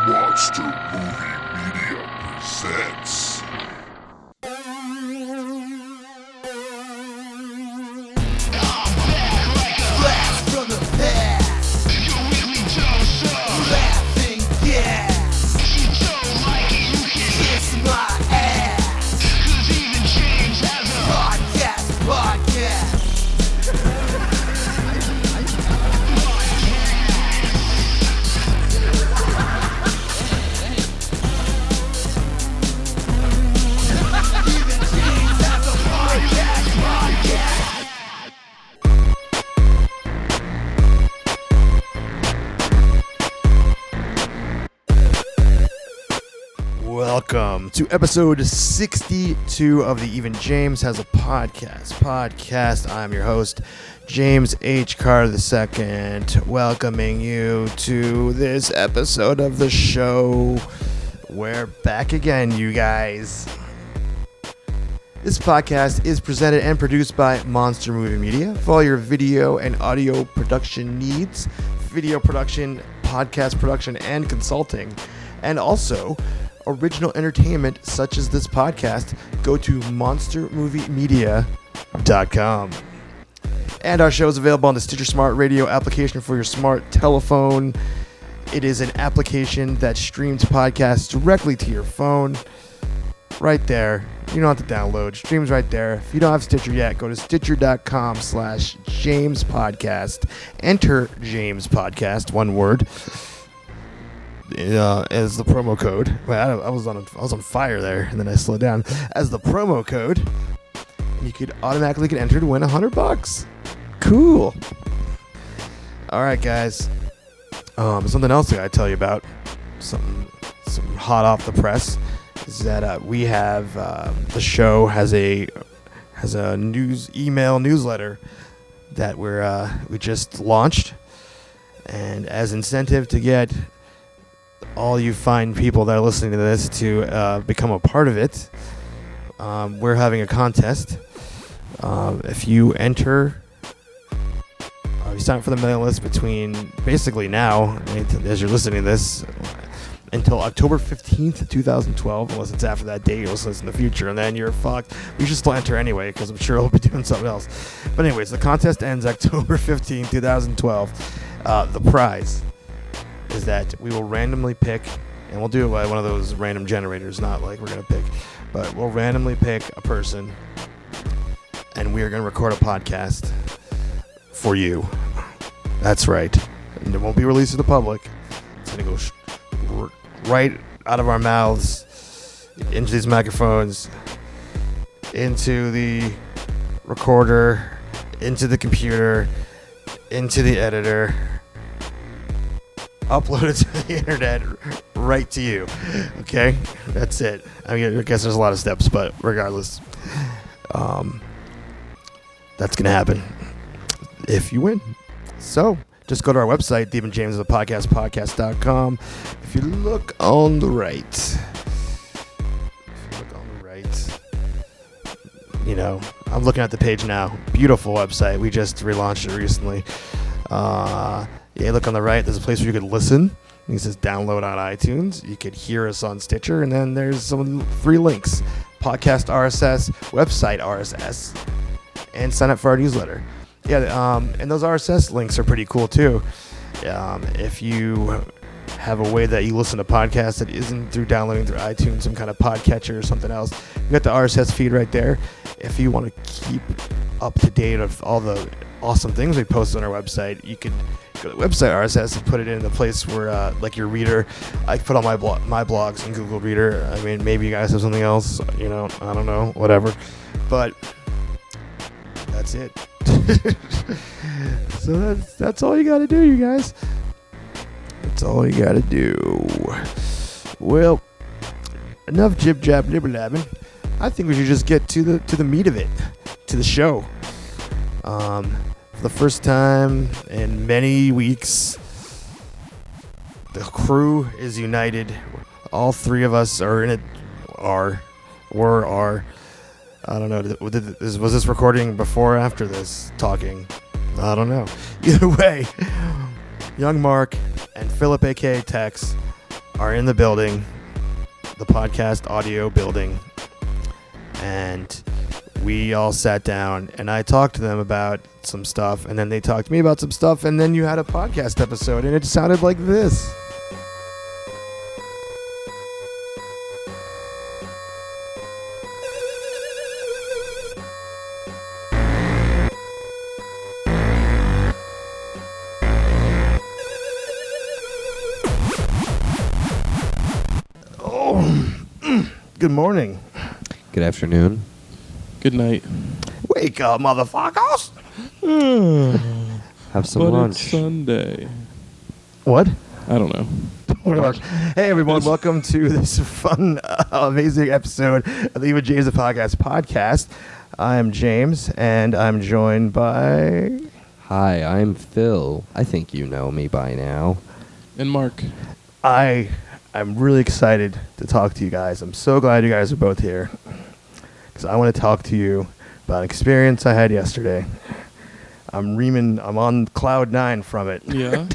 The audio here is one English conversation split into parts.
Monster Movie Media presents. Blast from the past. Your weekly talk show. Laughing gas. You don't like it, you can. Kiss my ass. Cause even James has a Podcast. Even James has a podcast. Welcome to episode 62 of the Even James Has a Podcast. I'm your host, James H. Carr II, welcoming you to this episode of the show. We're back again, you guys. This podcast is presented and produced by Monster Movie Media for all your video and audio production needs, video production, podcast production, and consulting, and also original entertainment such as this podcast. Go to monstermoviemedia.com. And our show is available on the Stitcher Smart Radio application for your smart telephone. It is an application that streams podcasts directly to your phone. Right there. You don't have to download. Streams right there. If you don't have Stitcher yet, go to stitcher.com/JamesPodcast. Enter James Podcast, one word, as the promo code. Well, I was on fire there, and then I slowed down. As the promo code, you could automatically get entered to win $100. Cool. All right, guys. Something else I gotta tell you about. Some hot off the press is that we have the show has a newsletter that we just launched, and as incentive to get all you fine people that are listening to this to become a part of it, we're having a contest. If you enter, you sign up for the mailing list between basically now, as you're listening to this, until October 15th, 2012, unless it's after that date, you'll listen in the future, and then you're fucked. You should still enter anyway, because I'm sure I'll be doing something else. But anyways, the contest ends October 15th, 2012. The prize is that we will randomly pick, and we'll do it by one of those random generators, not like we're going to pick, but we'll randomly pick a person, and we are going to record a podcast for you. That's right. And it won't be released to the public. It's going to go right out of our mouths into these microphones, into the recorder, into the computer, into the editor, upload it to the internet, right to you. Okay? That's it. I mean, I guess there's a lot of steps, but regardless, that's going to happen if you win. So just go to our website, podcast.com. If you look on the right, I'm looking at the page now. Beautiful website. We just relaunched it recently. Look on the right. There's a place where you could listen. It says download on iTunes. You could hear us on Stitcher. And then there's some 3 links. Podcast RSS, website RSS, and sign up for our newsletter. And those RSS links are pretty cool too. If you have a way that you listen to podcasts that isn't through downloading through iTunes, some kind of podcatcher or something else, you got the RSS feed right there. If you want to keep up to date of all the awesome things we post on our website, you can go to the website RSS and put it in the place where, like your reader, I put all my blogs in Google Reader. I mean, maybe you guys have something else, I don't know, whatever. But that's it. So that's all you got to do, you guys. That's all you got to do. Well, enough jib jab nibber labbing. I think we should just get to the meat of it, to the show. For the first time in many weeks, the crew is united. All 3 of us are in it. Are. I don't know. Was this recording before or after this talking? I don't know. Either way, young Mark and Philip, a.k.a. Tex, are in the building, the podcast audio building, and we all sat down and I talked to them about some stuff, and then they talked to me about some stuff, and then you had a podcast episode, and it sounded like this. Good morning. Good afternoon. Good night. Wake up, motherfuckers. Have some But lunch. it's Sunday. What? I don't know. Hey, everyone. Welcome to this fun, amazing episode of the Even James the podcast. I am James, and I'm joined by... Hi, I'm Phil. I think you know me by now. And Mark. I'm really excited to talk to you guys. I'm so glad you guys are both here, because I want to talk to you about an experience I had yesterday. I'm on cloud 9 from it. Yeah.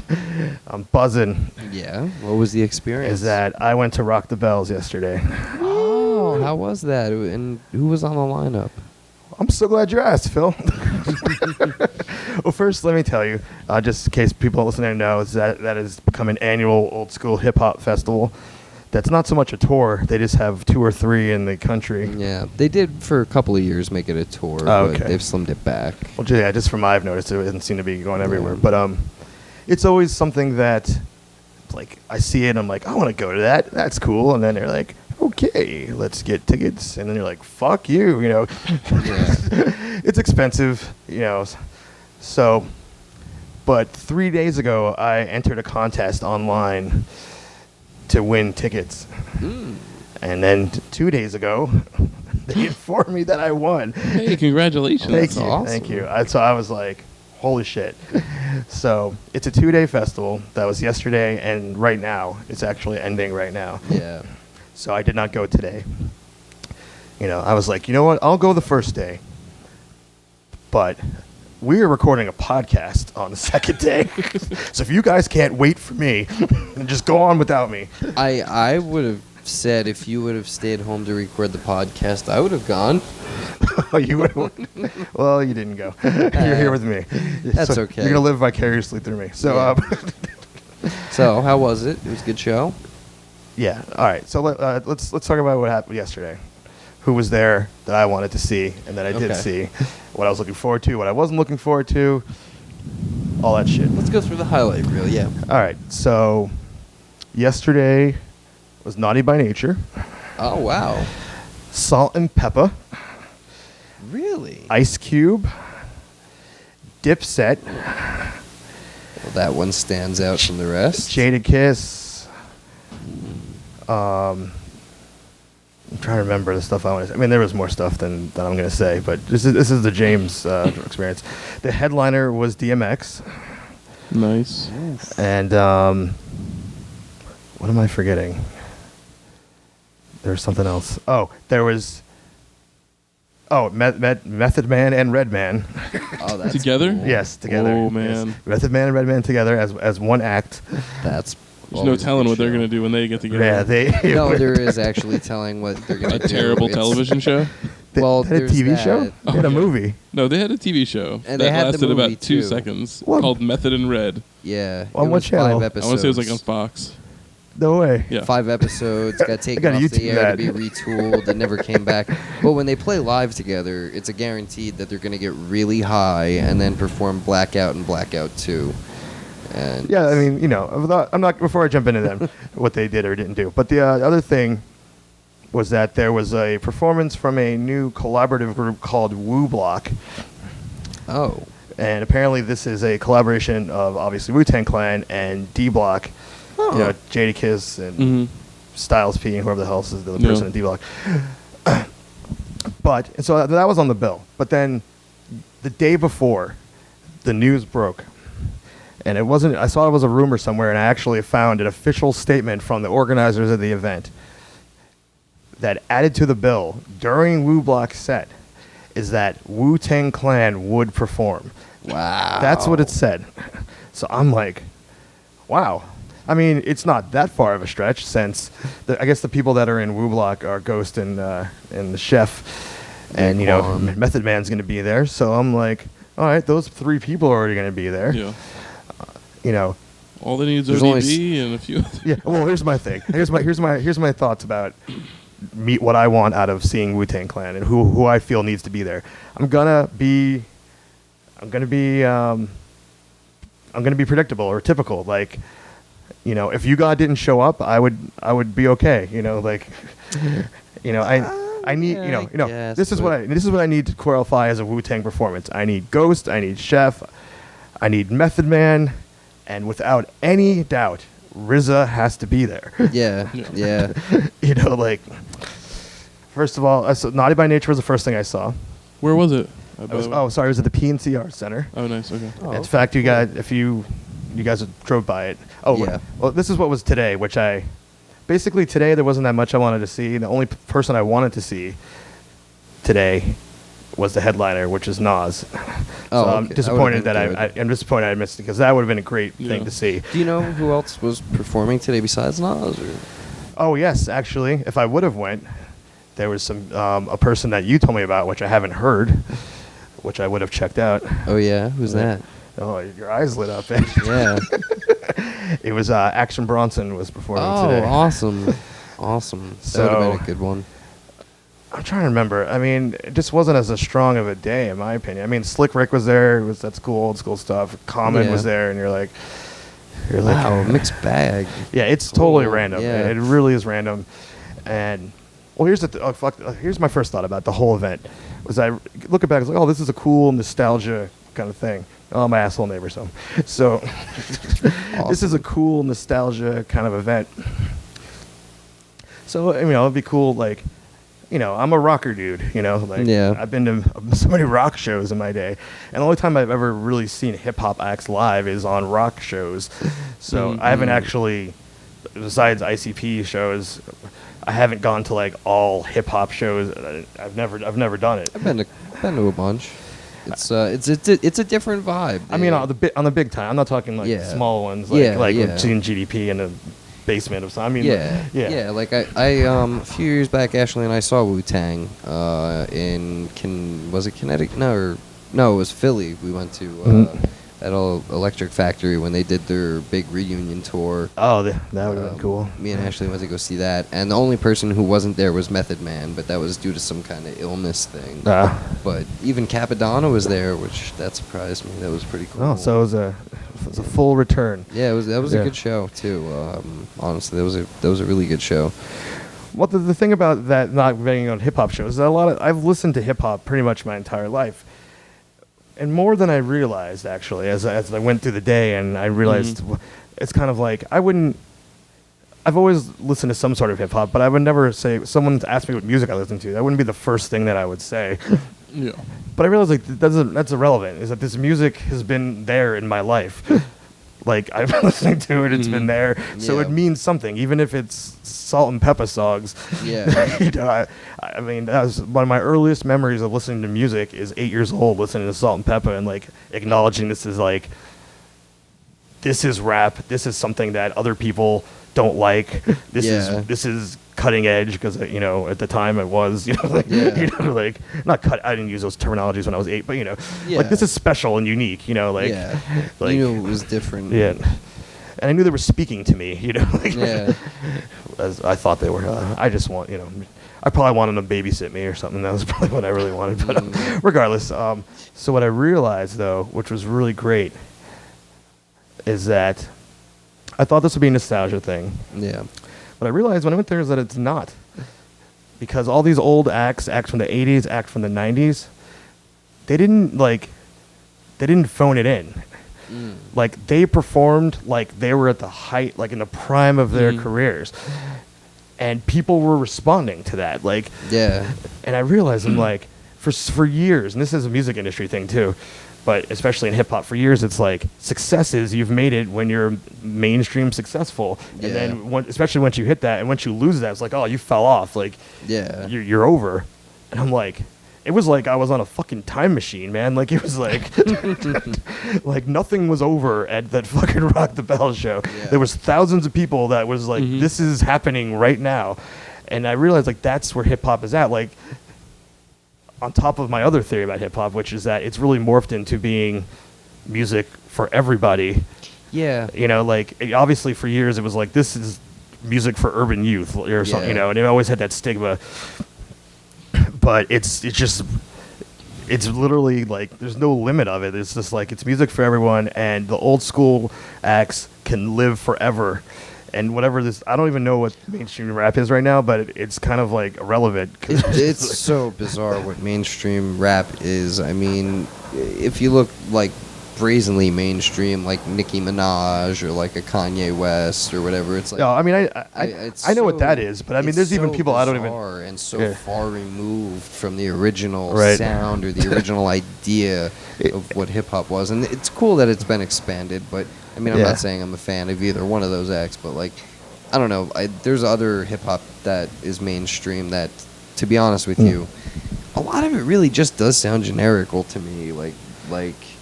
I'm buzzing. Yeah? What was the experience? Is that I went to Rock the Bells yesterday. Oh, how was that? And who was on the lineup? I'm so glad you asked, Phil. Well, first, let me tell you, just in case people listening know, is that has become an annual old school hip hop festival. That's not so much a tour; they just have 2 or 3 in the country. Yeah, they did for a couple of years make it a tour, Oh, but okay. they've slimmed it back. Well, yeah, just from I've noticed, it doesn't seem to be going everywhere. Yeah. But it's always something that, like, I see it, and I'm like, I want to go to that. That's cool. And then they're like, okay, let's get tickets. And then you're like, fuck you, you know. Yeah. It's expensive, you know. So, but 3 days ago, I entered a contest online to win tickets. And then 2 days ago, they informed me that I won. Hey, congratulations. Thank you. awesome. Thank you. So I was like, holy shit. So it's a 2-day festival. That was yesterday, and right now, it's actually ending right now. Yeah. So I did not go today. You know, I was like, you know what? I'll go the first day. But we are recording a podcast on the second day. So if you guys can't wait for me, then just go on without me. I would have said if you would have stayed home to record the podcast, I would have gone. Oh, you would? Well, you didn't go. You're here with me. That's So okay. You're going to live vicariously through me. So, Yeah. So, how was it? It was a good show? yeah. All right. So let's talk about what happened yesterday. Who was there that I wanted to see and that I did Okay. see. What I was looking forward to, what I wasn't looking forward to. All that shit. Let's go through the highlight reel, yeah. All right. So yesterday was Naughty by Nature, Oh, wow. Salt and Pepper, Really? Ice Cube, Dipset, Well, that one stands out from the rest. Jada Kiss. I'm trying to remember the stuff I want to say. I mean, there was more stuff than I'm going to say, but this is the James experience. The headliner was DMX, Nice. and what am I forgetting? There was something else. Oh, there was. Oh, Method Man and Redman. Oh, that's Together? cool. Yes, together. Oh, Yes. man. Method Man and Redman together as one act. That's There's no always a telling good what they're show. going to do when they get together. Yeah, they. No, there is actually telling what they're going A to do. terrible It's- television show? Well, they had a there's TV show. that. They had a Oh, yeah. movie. No, they had a TV show And that they had the lasted movie, about 2 too. seconds What? called Method and Red. Yeah. On it what was channel? 5 I episodes. I want to say it was like on Fox. No way. Yeah. 5 episodes, got taken gotta off YouTube the air to be that. retooled and never came back. But when they play live together, it's a guaranteed that they're going to get really high and then perform Blackout and Blackout 2. And Yeah, I mean, you know, I'm not before I jump into them, what they did or didn't do. But the other thing was that there was a performance from a new collaborative group called WOOHAA. Oh. And apparently this is a collaboration of obviously Wu-Tang Clan and D-Block, you know, Jada Kiss and Mm-hmm. Styles P and whoever the hell is the other Yeah. person in D-Block. But, and so that was on the bill. But then the day before, the news broke. And it wasn't, I saw it was a rumor somewhere, and I actually found an official statement from the organizers of the event that added to the bill during Wu Block's set is that Wu-Tang Clan would perform. Wow. That's what it said. So I'm like, wow. I mean, it's not that far of a stretch since I guess the people that are in Woo Block are Ghost and the Chef, and you know, Quan. Method Man's going to be there. So I'm like, all right, those 3 people are already going to be there. Yeah. You know, All they need is There's only ODB and a few. yeah. Well, here's my thing. Here's my thoughts about what I want out of seeing Wu-Tang Clan and who I feel needs to be there. I'm gonna be predictable or typical. Like, you know, if you God didn't show up, I would be okay. You know, like, you know, I need, yeah, you know, I guess, this is what I need to qualify as a Wu-Tang performance. I need Ghost, I need Chef, I need Method Man, and without any doubt, RZA has to be there. Yeah, yeah. You know, like, first of all, Naughty by Nature was the first thing I saw. Where was it? It was at the PNC Arts Center. Oh, nice. Okay. Oh, In fact, you guys drove by it. Oh, Yeah. well, this is what was today, which basically today there wasn't that much I wanted to see. The only person I wanted to see today was the headliner, which is Nas. Oh, So I'm okay. disappointed That that would've been good. I'm disappointed I missed it because that would have been a great thing Yeah. to see. Do you know who else was performing today besides Nas? Or? Oh yes, actually, if I would have went, there was some a person that you told me about, which I haven't heard, which I would have checked out. Oh yeah, who's Yeah. that? Oh, your eyes lit up. Eh? Yeah. It was Action Bronson was performing Oh, today. awesome, awesome. That would have been So- a good one. I'm trying to remember. I mean, it just wasn't as strong of a day, in my opinion. I mean, Slick Rick was there. That's cool, old school stuff. Common Yeah. was there, and you're like, Wow, mixed bag. yeah, it's Cool, totally random. yeah. It really is random. And well, here's my first thought about the whole event. Was I looking back, I was like, oh, this is a cool nostalgia kind of thing. Oh, my asshole neighbor, so this is a cool nostalgia kind of event. So you know, it'd be cool, like, you know, I'm a rocker dude, you know, like, Yeah. I've been to so many rock shows in my day, and the only time I've ever really seen hip hop acts live is on rock shows. So I haven't actually, besides ICP shows, I haven't gone to like all hip hop shows. I've never done it. I've been to a bunch. It's a different vibe. I mean, on the big time. I'm not talking like Yeah. small ones, like Yeah, like yeah. seeing GDP in a basement of some. I mean, yeah. Like I a few years back, Ashley and I saw Wu-Tang was it Connecticut? No, it was Philly. We went to that old Electric Factory when they did their big reunion tour. Oh, that would have been cool. Me and Ashley went to go see that, and the only person who wasn't there was Method Man, but that was due to some kind of illness thing. But even Capadonna was there, which that surprised me. That was pretty cool. Oh, so it was a full return. Yeah, that was Yeah. a good show too. Honestly, that was a really good show. Well, the thing about that not being on hip hop shows is that I've listened to hip hop pretty much my entire life, and more than I realized actually as I went through the day, and I realized it's kind of like I've always listened to some sort of hip hop, but I would never say, if someone asked me what music I listen to, that wouldn't be the first thing that I would say. Yeah. But I realized like that's irrelevant. Is that this music has been there in my life. Like I've been listening to it, it's been there, so it Yeah. means something, even if it's Salt and Pepper songs. Yeah. You know, I mean, that was one of my earliest memories of listening to music. Is 8 years old, listening to Salt and Pepper, and like acknowledging this is rap. This is something that other people don't like. This is cutting edge because you know at the time it was like Yeah. you know like not cut. I didn't use those terminologies when I was 8, but you know Yeah. like this is special and unique. You know like Yeah. like You knew it was different. yeah. And I knew they were speaking to me, you know. Like, Yeah. as I thought they were. I just want, you know, I probably wanted them to babysit me or something. That was probably what I really wanted. But regardless, so what I realized though, which was really great, is that I thought this would be a nostalgia thing. Yeah. But I realized when I went there is that it's not, because all these old acts from the 80s, acts from the 90s, they didn't phone it in. Like they performed like they were at the height, like in the prime of their careers, and people were responding to that. Like, Yeah. and I realized I'm like, for years, and this is a music industry thing too, but especially in hip hop, for years it's like success is you've made it when you're mainstream successful, and Yeah. then especially once you hit that, and once you lose that, it's like, oh, you fell off, like Yeah. you're over. And I'm like, it was like I was on a fucking time machine, man. Like it was like like nothing was over at that fucking Rock the Bell show. Yeah. There was thousands of people that was like, this is happening right now. And I realized like that's where hip hop is at. Like on top of my other theory about hip hop, which is that it's really morphed into being music for everybody. Yeah. You know, like obviously for years it was like this is music for urban youth or something, you know, and it always had that stigma. But it's literally like there's no limit of it. It's just like it's music for everyone, and the old school acts can live forever. And whatever this, I don't even know what mainstream rap is right now, but it's kind of like irrelevant. It's so bizarre what mainstream rap is. I mean, if you look like brazenly mainstream, like Nicki Minaj or like a Kanye West or whatever, it's like. No, I mean, it's I know what so- that is, but I mean, it's there's even so people I don't even. bizarre and so Yeah. far removed from the original Right. sound or the original idea of what hip hop was, and it's cool that it's been expanded. But I mean, I'm Yeah. not saying I'm a fan of either one of those acts, but like, I don't know. There's other hip hop that is mainstream that, to be honest with you, a lot of it really just does sound generical to me, like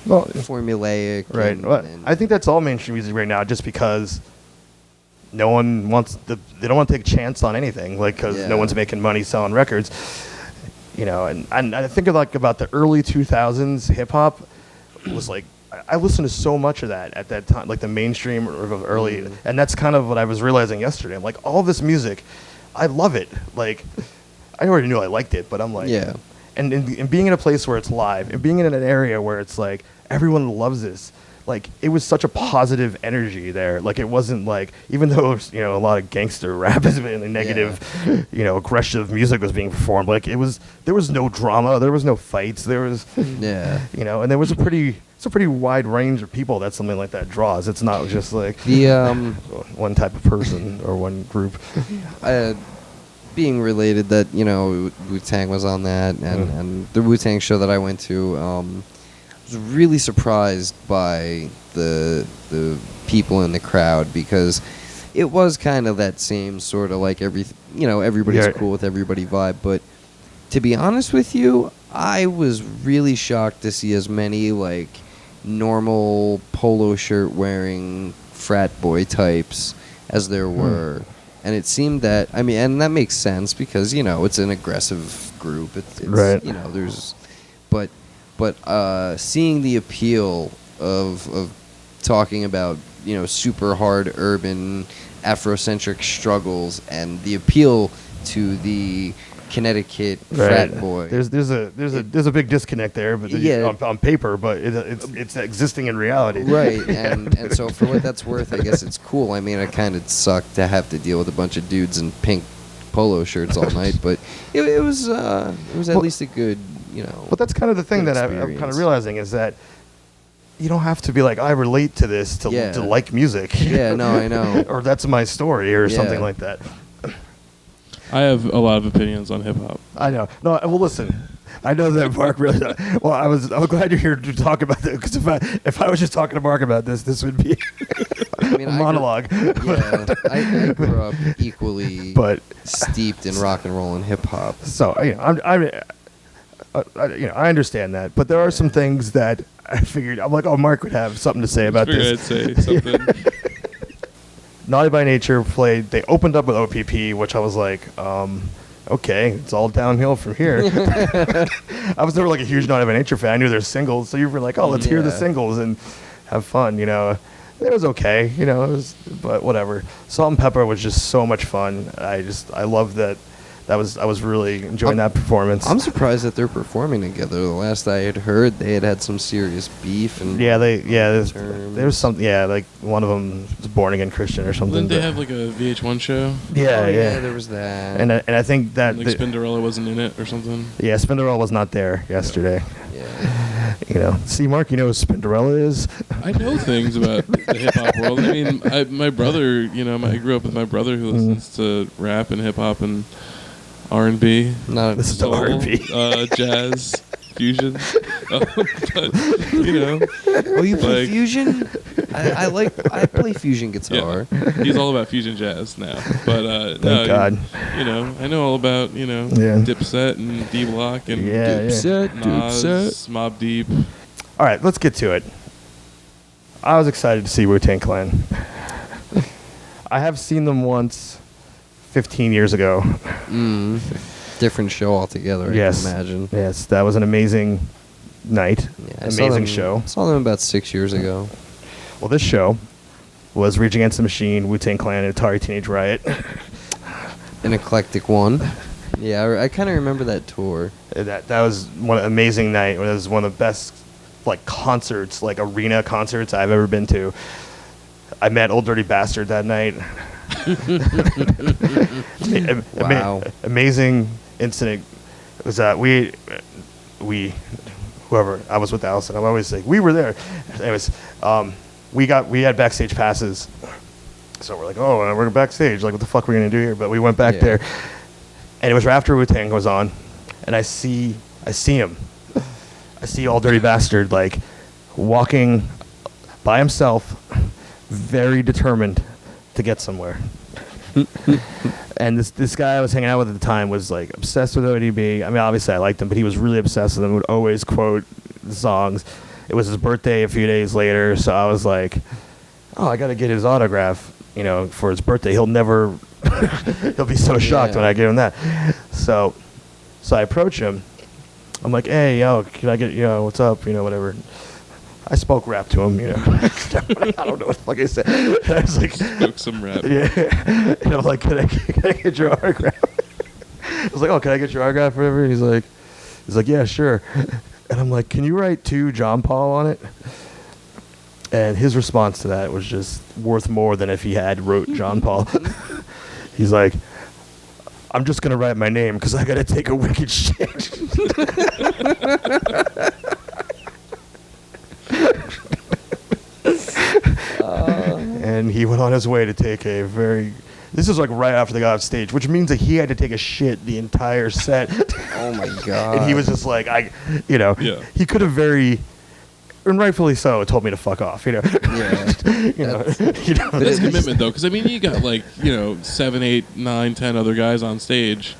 Well, formulaic. Right. and- Well, and- I think that's all mainstream music right now, just because no one wants they don't want to take a chance on anything, like because Yeah. no one's making money selling records. You know, and I think of like about the early 2000s hip hop was like I listened to so much of that at that time, like the mainstream or early, and that's kind of what I was realizing yesterday. I'm like, all this music, I love it. Like, I already knew I liked it, but I'm like, Yeah. And being in a place where it's live, and being in an area where it's like everyone loves this, like it was such a positive energy there. Like it wasn't like, even though you know a lot of gangster rap has been negative, you know, aggressive music was being performed. Like there was no drama, there was no fights, there was, Yeah. you know, and there was it's a pretty wide range of people that something like that draws. It's not just like The one type of person or one group. being related that, you know, Wu-Tang was on that, and the Wu-Tang show that I went to, was really surprised by the people in the crowd, because it was kind of that same sort of like everybody's Yeah. cool with everybody vibe. But to be honest with you, I was really shocked to see as many like normal polo shirt wearing frat boy types as there were. And it seemed that, I mean, and that makes sense because, you know, it's an aggressive group. It's Right. You know, there's, but seeing the appeal of talking about, you know, super hard urban Afrocentric struggles and the appeal to the Connecticut frat boy. There's a big disconnect there, but Yeah. on paper, but it's existing in reality. Right, and so for what that's worth, I guess it's cool. I mean, it kind of sucked to have to deal with a bunch of dudes in pink polo shirts all night, but it was at least a good, you know. But that's kind of the thing good that I'm kind experience. of realizing is that you don't have to be like, I relate to this to Yeah. like music. Yeah, no, I know. Or that's my story or something Yeah. like that. I have a lot of opinions on hip hop. I know. No, well, listen. I know that Mark really. Well, I'm glad you're here to talk about that, because if I was just talking to Mark about this would be I mean, a monologue. I grew up equally But steeped in rock and roll and hip hop. so you know, I understand that, but there are some things that I figured I'm like, oh, Mark would have something to say about Figured this. I'd say something. Naughty by Nature played. They opened up with OPP, which I was like, okay, it's all downhill from here. I was never like a huge Naughty by Nature fan. I knew their singles, so you were like, oh, let's hear the Yeah. singles and have fun. You know, it was okay. You know, but whatever. Salt and Pepper was just so much fun. I love that. I was really enjoying that performance. I'm surprised that they're performing together. The last I had heard, they had some serious beef. And there's terms. something. Yeah, like one of them was born again Christian or something. Didn't they but- have like a VH1 show? yeah, Oh, yeah. there was that. And I think that Like Spinderella wasn't in it or something. yeah, Spinderella was not there yesterday. yeah. You know, see, Mark, you know who Spinderella is? I know things about the hip hop world. I mean, my brother, you know, I grew up with my brother who listens to rap and hip hop and R&B, Not This is soul, R&B. jazz, fusion. But you know, Oh, you play like- fusion? I play fusion guitar. He's all about fusion jazz now. But Thank no, God. you know, I know all about Yeah. Dipset and D Block and Yeah, Dipset, Nas, Dipset. Mobb Deep. All right, let's get to it. I was excited to see Wu-Tang Clan. I have seen them once 15 years ago. Different show altogether, Yes. I can imagine. Yes, that was an amazing night. Yeah, I saw amazing them- show. Saw them about 6 years ago. Well, this show was Rage Against the Machine, Wu-Tang Clan, and Atari Teenage Riot. An eclectic one. Yeah, I kind of remember that tour. That was one amazing night. It was one of the best like concerts, like arena concerts I've ever been to. I met Old Dirty Bastard that night. Wow. Amazing incident. It was we whoever I was with Allison. I'm always like we were there. Anyways, we had backstage passes, so we're like, oh, we're backstage. Like, what the fuck are we gonna do here? But we went back Yeah. there, and it was right after Wu-Tang was on, and I see him. I see Old Dirty Bastard like walking by himself, very determined to get somewhere. And this guy I was hanging out with at the time was like obsessed with ODB. I mean, obviously I liked him, but he was really obsessed with him. Would always quote the songs. It was his birthday a few days later, so I was like, "Oh, I got to get his autograph, for his birthday. He'll never, he'll be so shocked when I give him that." So I approach him. I'm like, "Hey, yo, can I get, what's up, whatever." I spoke rap to him, I don't know what the fuck I said. I was like, Spoke some rap. yeah. And I'm like, can I get your autograph? I was like, oh, can I get your autograph or whatever? He's like, yeah, sure. And I'm like, can you write to John Paul on it? And his response to that was just worth more than if he had wrote John Paul. He's like, I'm just going to write my name because I got to take a wicked shit. And he went on his way to take a very... This is like right after they got off stage, which means that he had to take a shit the entire set. Oh my god. And he was just like, Yeah. he could have very, and rightfully so, told me to fuck off, Yeah. But it's commitment though, because I mean, you got like 7, 8, 9, 10 other guys on stage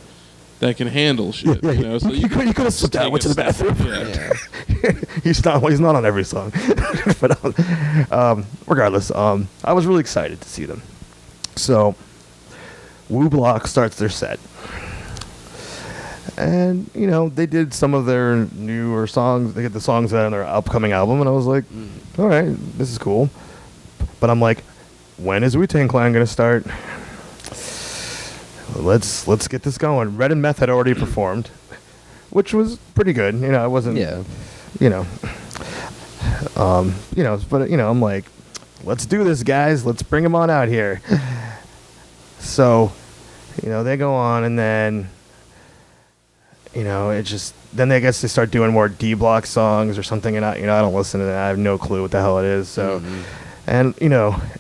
that can handle shit. Yeah, So you could have slipped out, went to the bathroom. Yeah. Yeah. He's not on every song. But regardless, I was really excited to see them. So, Wu Block starts their set. And, they did some of their newer songs. They get the songs that are on their upcoming album. And I was like, all right, this is cool. But I'm like, when is Wu-Tang Clan going to start? Let's get this going. Red and Meth had already performed, which was pretty good. It wasn't, Yeah. but I'm like, let's do this, guys. Let's bring them on out here. So, they go on, and then, it just, then I guess they start doing more D Block songs or something, and I don't listen to that. I have no clue what the hell it is. So, and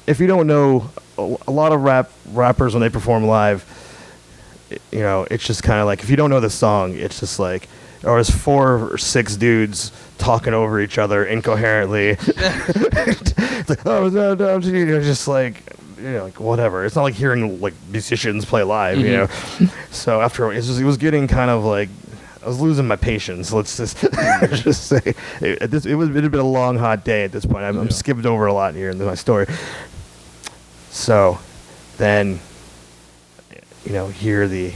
if you don't know, a lot of rappers when they perform live, it's just kind of like, if you don't know the song, it's just like, or it's 4 or 6 dudes talking over each other incoherently. It's like, just like, like whatever. It's not like hearing like musicians play live, So after it was getting kind of like, I was losing my patience. Let's just just say it had been a long, hot day at this point. I'm skipped over a lot here in my story. So then, hear the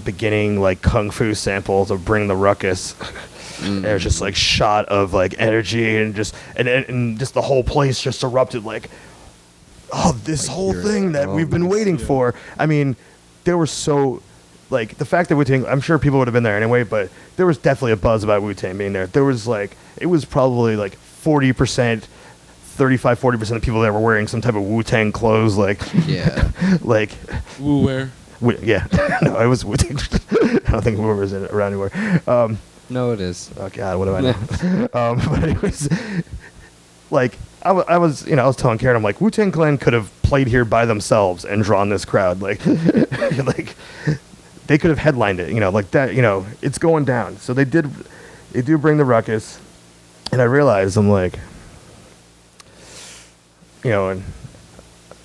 beginning like kung fu samples of "Bring the Ruckus." And it was just like shot of like energy and just the whole place just erupted like, oh, this whole thing that we've been waiting for. I mean, there were so, like, the fact that Wu-Tang, I'm sure people would have been there anyway, but there was definitely a buzz about Wu-Tang being there. There was like, it was probably like 40%, 35-40% of people that were wearing some type of Wu-Tang clothes, like, Yeah. like, Wu wear. yeah, no, it was Wu-Tang. I don't think Wu was around anymore. No, it is. Oh God, what do I know? But anyways, like I was telling Karen, I'm like, Wu-Tang Clan could have played here by themselves and drawn this crowd, like, like they could have headlined it, like that, it's going down. So they do Bring the Ruckus, and I realized I'm like, you know, and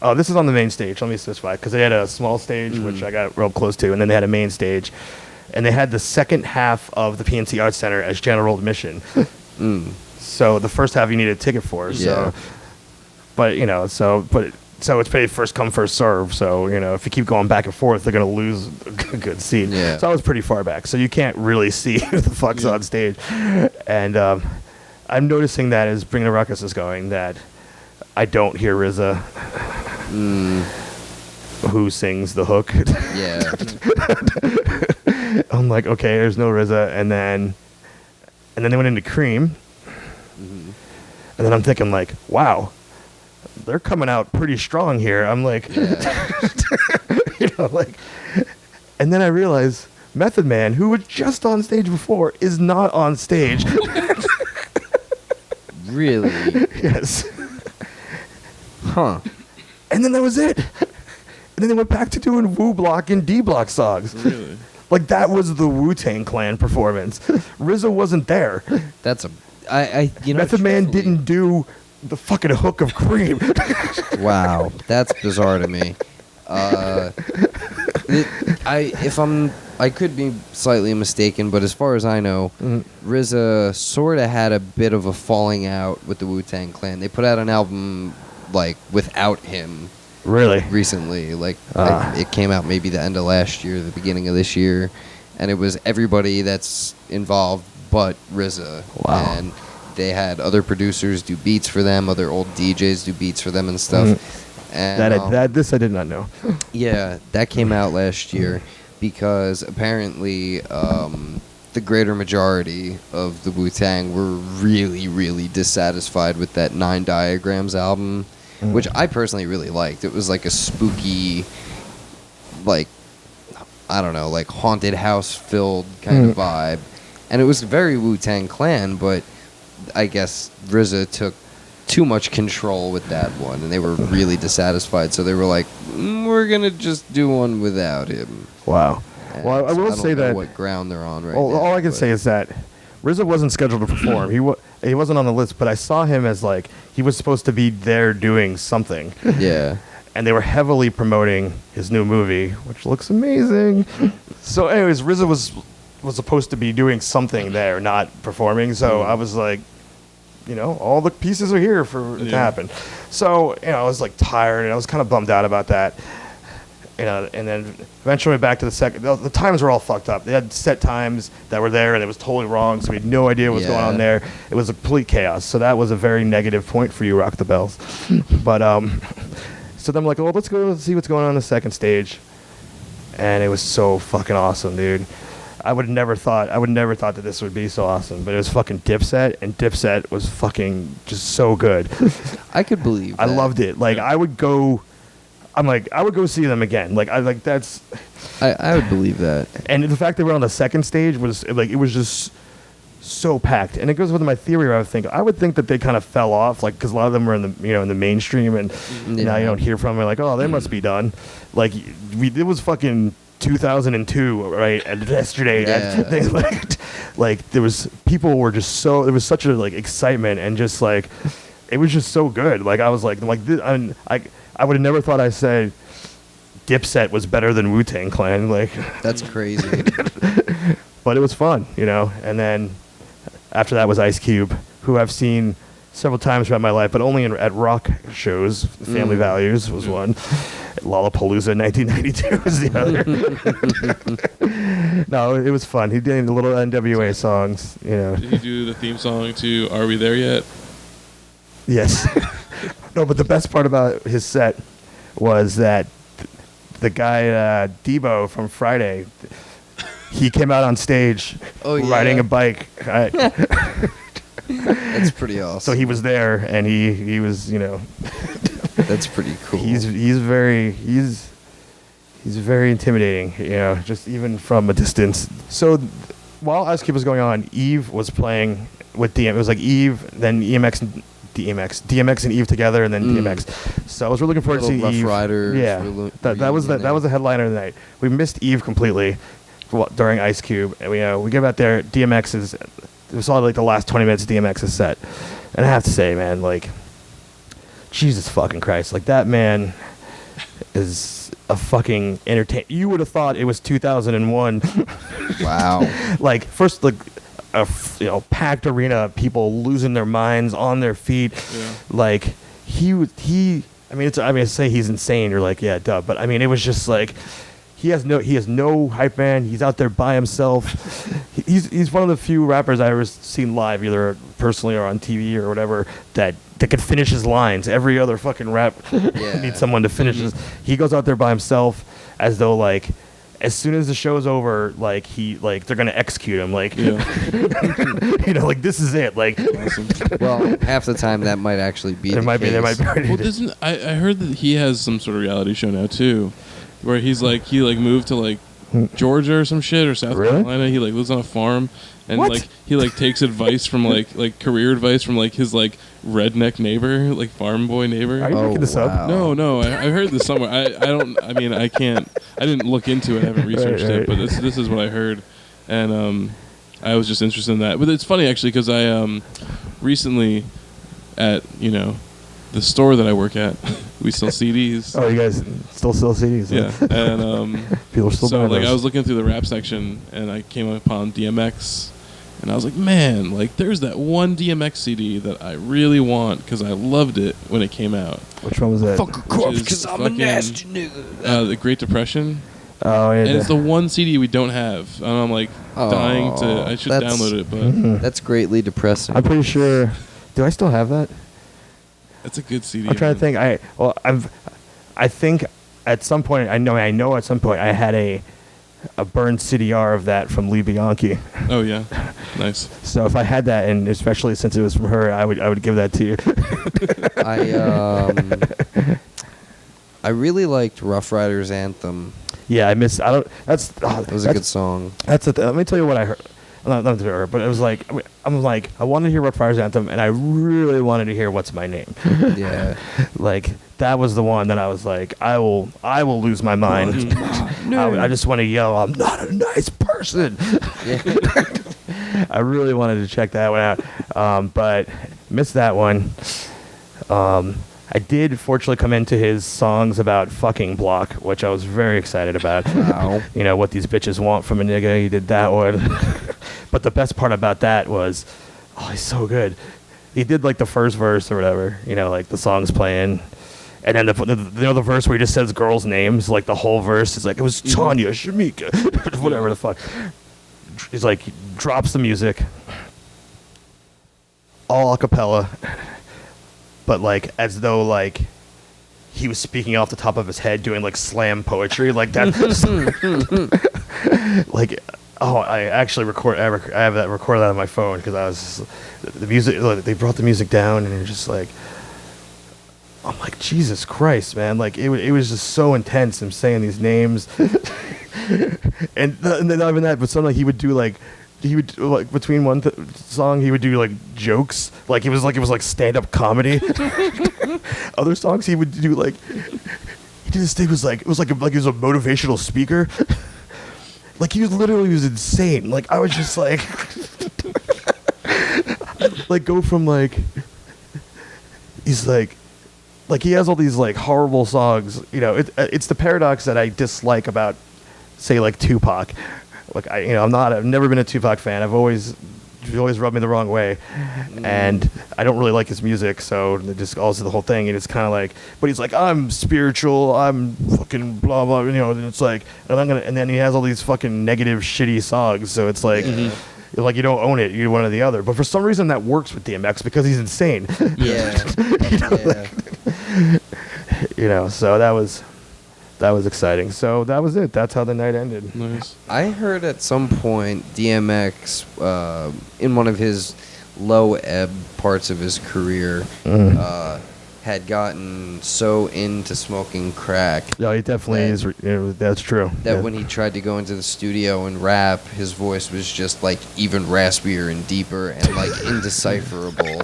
oh, this is on the main stage. Let me specify, because they had a small stage which I got real close to, and then they had a main stage, and they had the second half of the PNC Arts Center as general admission. So the first half you need a ticket for. So, Yeah. but you know, so it's paid first come first serve. So you know, if you keep going back and forth, they're gonna lose a good seat. Yeah. So I was pretty far back, so you can't really see who the fuck's on stage. And I'm noticing that as Bring the Ruckus is going, that I don't hear RZA, who sings the hook. Yeah. I'm like, okay, there's no RZA, and then they went into Cream, and then I'm thinking like, wow, they're coming out pretty strong here. I'm like, you know, like, and then I realize Method Man, who was just on stage before, is not on stage. Really? Yes. Huh. And then that was it. And then they went back to doing Woo Block and D Block songs. Really? Like that was the Wu-Tang Clan performance. RZA wasn't there. That's you know, Method Man truthfully- didn't do the fucking hook of Cream. Wow, that's bizarre to me. I could be slightly mistaken, but as far as I know, RZA sort of had a bit of a falling out with the Wu-Tang Clan. They put out an album like without him Really? recently. Like it came out maybe the end of last year, the beginning of this year, and it was everybody that's involved but RZA. Wow. And they had other producers do beats for them, other old DJs do beats for them and stuff. And This I did not know. yeah, that came out last year because apparently the greater majority of the Wu-Tang were really, really dissatisfied with that 9 Diagrams album, which I personally really liked. It was like a spooky, like, I don't know, like haunted house filled kind of vibe. And it was very Wu-Tang Clan, but I guess RZA took too much control with that one, and they were really dissatisfied. So they were like, "We're gonna just do one without him." Wow. And Well, I so will don't say know that what ground they're on right all, now. all I can but- say is that RZA wasn't scheduled to perform. He wasn't on the list, but I saw him as like he was supposed to be there doing something. yeah, And they were heavily promoting his new movie, which looks amazing. So, anyways, RZA was supposed to be doing something there, not performing. So I was like, you know, all the pieces are here for it to happen. So, you know, I was like tired and I was kind of bummed out about that. You know, and then eventually went back to the second. The times were all fucked up. They had set times that were there and it was totally wrong. So we had no idea what was going on Yeah. there. It was a complete chaos. So that was a very negative point for you, Rock the Bells. But so then I'm like, well, let's go see what's going on in the second stage. And it was so fucking awesome, dude. I would have never thought that this would be so awesome, but it was fucking Dipset, and Dipset was fucking just so good. I could believe. I that. loved it. Like I would go see them again. Like that's, I would believe that. and the fact they were on the second stage was like it was just so packed. And it goes with my theory where I would think that they kind of fell off, like because a lot of them were in the mainstream, and now you don't hear from them. Like, oh, they must be done. Like it was fucking 2002, right? And yesterday, Yeah. like there was people were just so there was such a like excitement and just like it was just so good. Like I was like this, I would have never thought I said Dipset was better than Wu-Tang Clan. Like, That's crazy. but it was fun, you know. And then after that was Ice Cube, who I've seen several times throughout my life, but only at rock shows. Family Values was one. Lollapalooza 1992 was the other. No, it was fun. He did a little NWA songs, you know. Did he do the theme song to Are We There Yet? Yes. No, but the best part about his set was that the guy Debo from Friday, he came out on stage riding a bike. That's pretty awesome. So he was there, and he was, you know. That's pretty cool. He's very intimidating, you know, just even from a distance. So while Ice Cube was going on, Eve was playing with DMX. It was like Eve, then DMX and Eve together, and then DMX. So I was really looking forward to Little seeing Rough Eve. Riders Yeah, that was the headliner of the night. We missed Eve completely during Ice Cube, and we get out there. We saw like the last 20 minutes of DMX's set, and I have to say, man, like Jesus fucking Christ, like that man is a fucking entertain. You would have thought it was 2001. Wow. Like first, like packed arena, people losing their minds on their feet. Yeah. Like he. I mean, I say he's insane. You're like, yeah, duh. But I mean, it was just like he has no hype man. He's out there by himself. He's one of the few rappers I ever seen live, either personally or on TV or whatever, that could finish his lines. Every other fucking rap needs someone to finish his. He goes out there by himself as though like, as soon as the show's over, like they're gonna execute him. Like, like this is it. Like, Awesome. Well, half the time that might actually be. there might be. Well, doesn't I heard that he has some sort of reality show now too, where he's like he moved to like Georgia or some shit or South Carolina. He like lives on a farm and like he like takes advice from like career advice from like his like redneck neighbor, like farm boy neighbor. Are you making this up? No, I heard this somewhere. I didn't look into it. I haven't researched it, but this is what I heard, and I was just interested in that. But it's funny actually because I recently at the store that I work at, we sell CDs. Oh, you guys still sell CDs? Yeah, and people are still so buying like those. I was looking through the rap section and I came upon DMX, and I was like, man, like there's that one DMX CD that I really want because I loved it when it came out. Which one was that? Fuck a corpse Which is because I'm a fucking, nasty nigga. The Great Depression. Oh, yeah. And it's the one CD we don't have. And I'm like dying to. I should download it, but That's greatly depressing. I'm pretty sure. Do I still have that? it's a good CD. I'm trying to think. I think at some point I know at some point I had a burned CDR of that from Lee Bianchi. Oh yeah, nice. So if I had that, and especially since it was from her, I would give that to you. I really liked Rough Riders Anthem. Yeah, I miss. I don't. That's. It was a good song. That's a let me tell you what I heard. Not to her, but it was like I'm like I wanted to hear Rough Riders Anthem, and I really wanted to hear What's My Name. Yeah. Like that was the one that I was like, I will lose my mind. I just want to yell, I'm not a nice person. Yeah. I really wanted to check that one out, but missed that one. I did fortunately come into his songs about fucking Block, which I was very excited about. Wow. What these bitches want from a nigga. He did that one. But the best part about that was, he's so good. He did like the first verse or whatever, like the song's playing. And then the verse where he just says girls' names, like the whole verse is like, it was Tanya, Shamika, whatever the fuck. He's like, he drops the music, all a cappella, but like as though like he was speaking off the top of his head, doing like slam poetry, like that. Like, I actually I have that recorded on my phone because I was the music. They brought the music down, and it was just like. I'm like, Jesus Christ, man. Like, it was just so intense, him saying these names. and then not even that, but something like he would do, like, between one song, he would do, like, jokes. Like, it was like stand-up comedy. Other songs, he would do, like, he did this thing, it was like he was a motivational speaker. Like, he was insane. Like, I was just like, like, go from, like, he's like he has all these like horrible songs, it's the paradox that I dislike about, say, like Tupac. Like I've never been a Tupac fan. He always rubbed me the wrong way, and I don't really like his music. So it just also the whole thing, and it's kind of like, but he's like, I'm spiritual, I'm fucking blah blah, and it's like, and then he has all these fucking negative, shitty songs. So it's like. Like you don't own it, you're one or the other. But for some reason that works with DMX because he's insane. Yeah. So that was exciting. So that was it. That's how the night ended. Nice. I heard at some point DMX, in one of his low ebb parts of his career, had gotten so into smoking crack. No, he definitely is. That's true. That when he tried to go into the studio and rap, his voice was just like even raspier and deeper and like indecipherable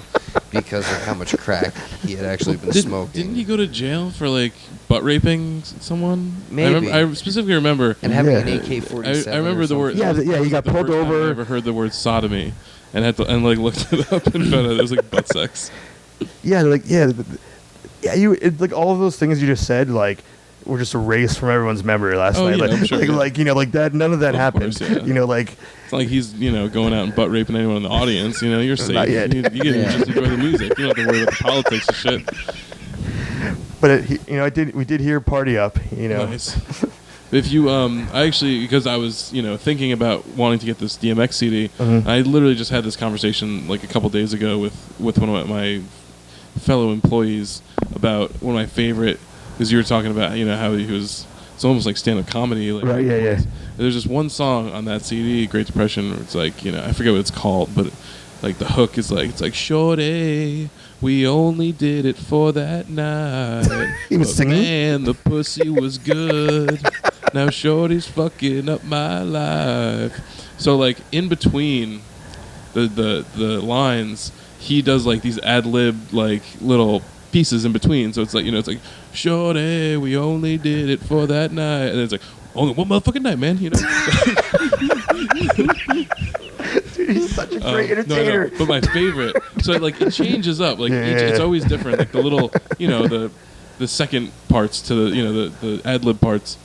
because of how much crack he had actually been smoking. Didn't he go to jail for like butt raping someone? Maybe. I specifically remember. And having an Yeah. AK-47. I remember the word. Yeah, he got the pulled first time over. I ever heard the word sodomy, and had to like looked it up and found out it was like butt sex. Yeah, Yeah, like all of those things you just said, like were just erased from everyone's memory last night. Yeah, Like, I'm sure, like you know, like that. None of that Of happened. course, yeah. You know, like It's not like he's, going out and butt raping anyone in the audience. You're safe. Not yet. You can just enjoy the music. You don't have to worry about the politics and shit. but we did hear "Party Up." Nice. If you, I actually, because I was, thinking about wanting to get this DMX CD, I literally just had this conversation like a couple days ago with one of my fellow employees about one of my favorite, because you were talking about, how he was, it's almost like stand-up comedy. Like, Right, yeah. There's just one song on that CD, Great Depression, where it's like, I forget what it's called, but like the hook is like, it's like, shorty, we only did it for that night. He was but singing? Man, the pussy was good. Now shorty's fucking up my life. So like in between the lines, he does like these ad-lib like little pieces in between. So it's like, it's like, shorty, we only did it for that night. And it's like, only one motherfucking night, man, Dude, he's such a great entertainer. No, but my favorite, so like it changes up. Like it's always different. Like the little, the second parts to the ad lib parts,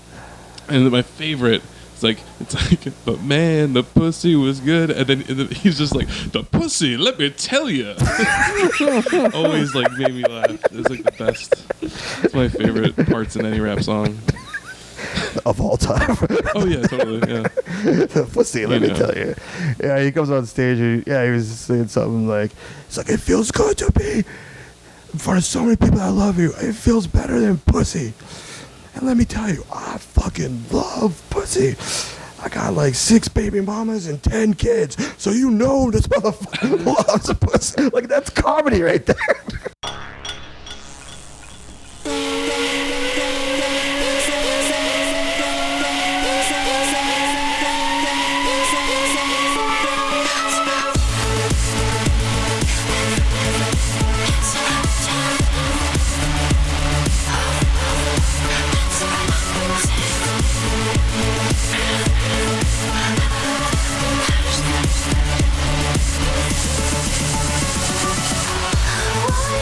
and then my favorite. It's like, but man, the pussy was good, and then he's just like, the pussy. Let me tell you. Always like made me laugh. It's like the best. It's my favorite parts in any rap song. Of all time. Oh yeah, totally. Yeah. The pussy, let me tell you. Yeah, he comes on stage and he was saying something like, it's like, it feels good to be in front of so many people that love you. It feels better than pussy. And let me tell you, I fucking love pussy. I got like 6 baby mamas and 10 kids. So this motherfucker loves pussy. Like, that's comedy right there. Why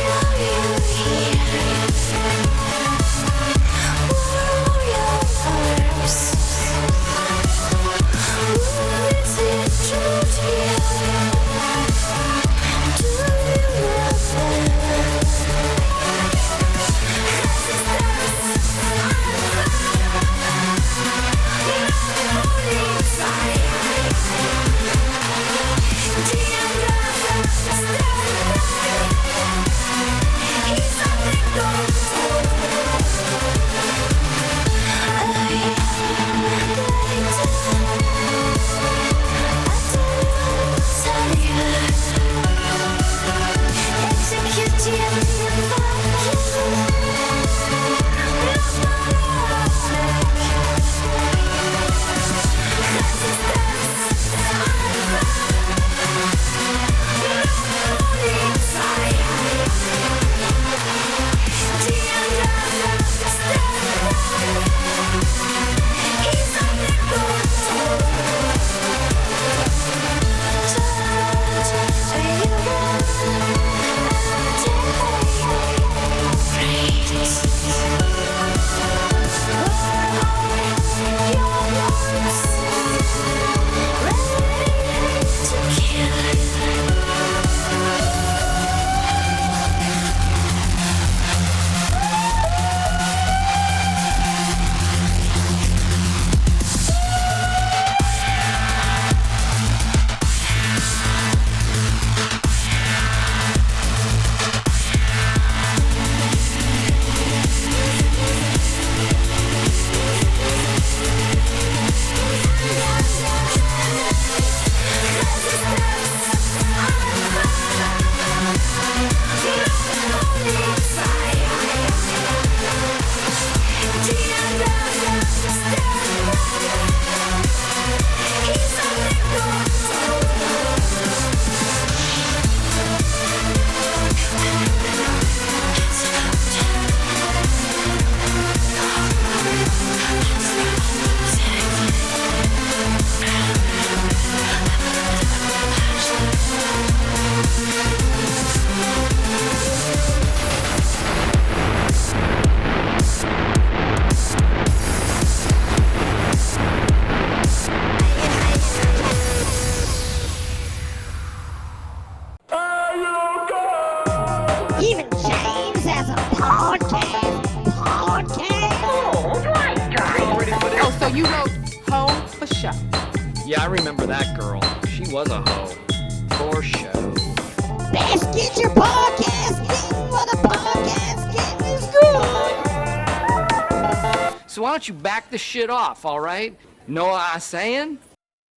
You wrote hoe for show. Yeah, I remember that girl. She was a hoe. For show. Best get your podcast in for the podcast game is good. So why don't you back the shit off, all right? Know what I'm saying?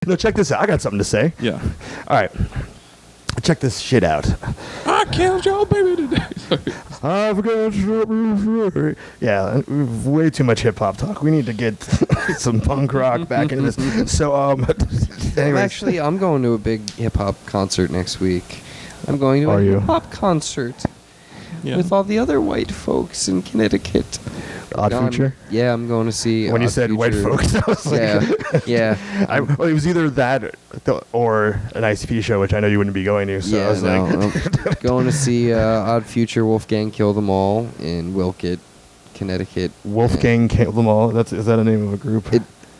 No, check this out. I got something to say. Yeah. All right. Check this shit out. I killed your baby today. I forgot. Yeah, way too much hip hop talk. We need to get some punk rock back into this. So, anyways. I'm going to a big hip hop concert next week. I'm going to a hip hop concert with all the other white folks in Connecticut. Odd Future? Yeah, I'm going to see. When you said Future. white folks, I was like, yeah. Well, it was either that or an ICP show, which I know you wouldn't be going to. So I was like, I'm going to see Odd Future, Wolfgang Kill Them All in Wilkett, Connecticut. Wolfgang Kill Them All. Is that a name of a group?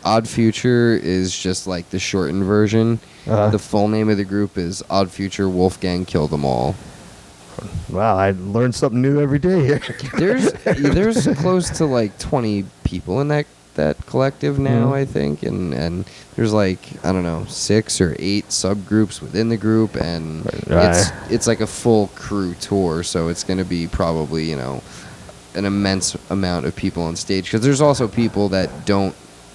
Odd Future is just like the shortened version. The full name of the group is Odd Future, Wolfgang Kill Them All. Wow, I learned something new every day here. There's close to like 20 people in that collective now, I think, and there's like, I don't know, 6 or 8 subgroups within the group, and it's like a full crew tour, so it's going to be probably, you know, an immense amount of people on stage, because there's also people that don't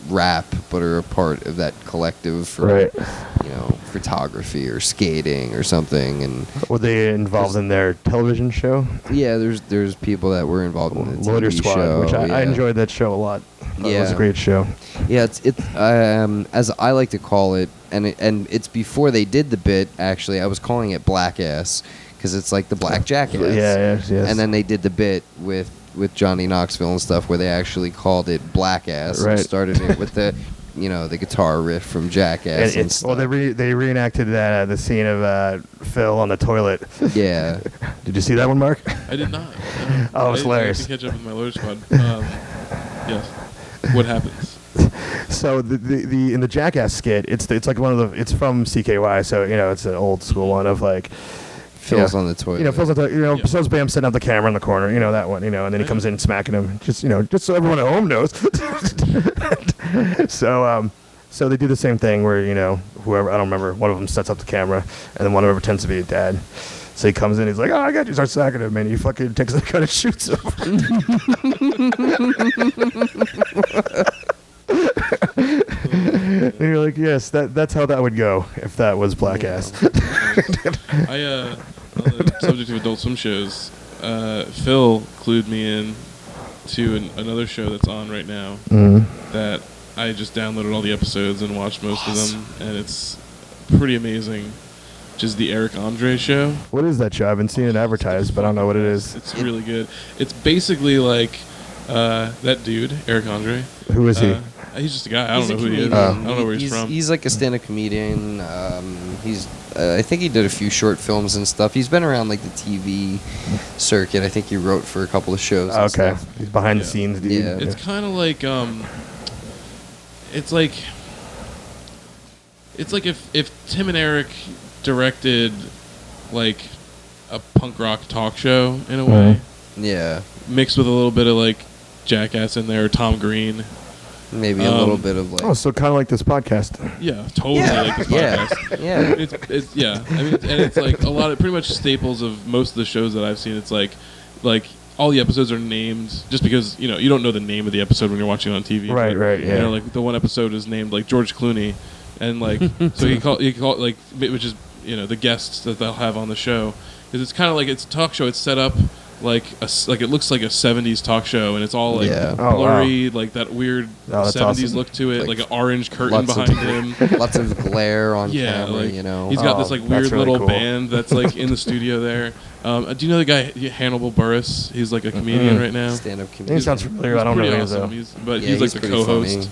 rap but are a part of that collective for you know, photography or skating or something. And were they involved in their television show? Yeah, there's people that were involved in the Loader TV Squad, show, which I enjoyed that show a lot. It was a great show. Yeah, it's as I like to call it, and it's before they did the bit. Actually, I was calling it Black Ass because it's like the Black Jackass. Yes. And then they did the bit with Johnny Knoxville and stuff where they actually called it Black Ass and started it with the, you know, the guitar riff from Jackass and stuff. Well, they reenacted the scene of Phil on the toilet. Yeah. Did you see that one, Mark? I did not. Oh, it's hilarious. I had to catch up with my Loader Squad. Yes. What happens? So the in the Jackass skit, it's like it's from CKY, so you know it's an old school one of like. Phil's on the toilet. You know, Phil's on the Phil's Bam setting up the camera in the corner. You know that one. You know, and then he comes in smacking him. Just so everyone at home knows. So they do the same thing where whoever, I don't remember, one of them sets up the camera, and then one of them pretends to be a dad. So he comes in, he's like, "Oh, I got you." Starts smacking him, and he fucking takes the gun and shoots him. And you're like, yes, that's how that would go if that was Black Ass. On the subject of Adult Swim shows, Phil clued me in to another show that's on right now that I just downloaded all the episodes and watched most of them, and it's pretty amazing. Which is the Eric Andre show. What is that show? I've been seeing it advertised, but I don't know what it is. It's really good. It's basically like that dude, Eric Andre. Who is he? He's just a guy. I don't know who he is. I don't know where he's from. He's like a stand-up comedian. I think he did a few short films and stuff. He's been around like the TV circuit. I think he wrote for a couple of shows. And stuff. He's behind the scenes dude. Yeah. It's kind of like it's like if Tim and Eric directed like a punk rock talk show in a way. Yeah. Mixed with a little bit of like Jackass in there, or Tom Green. Maybe a little bit of like. Oh, so kind of like this podcast. Yeah, totally like this podcast. Yeah. It's yeah. I mean, and it's like a lot of pretty much staples of most of the shows that I've seen. It's like all the episodes are named just because you don't know the name of the episode when you're watching it on TV. Right. Yeah. Like the one episode is named like George Clooney, and like so you call it like, which is the guests that they'll have on the show, because it's kind of like it's a talk show. It's set up like it looks like a 70s talk show, and it's all like blurry, like that weird 70s awesome. Look to it, like an orange curtain behind him. Lots of glare on camera, like, He's got this like weird really little cool. band that's like in the studio there. Do you know the guy Hannibal Buress? He's like a comedian right now. Stand-up He comedian. sounds familiar. I don't know who he is though. He's he's like the pretty co-host.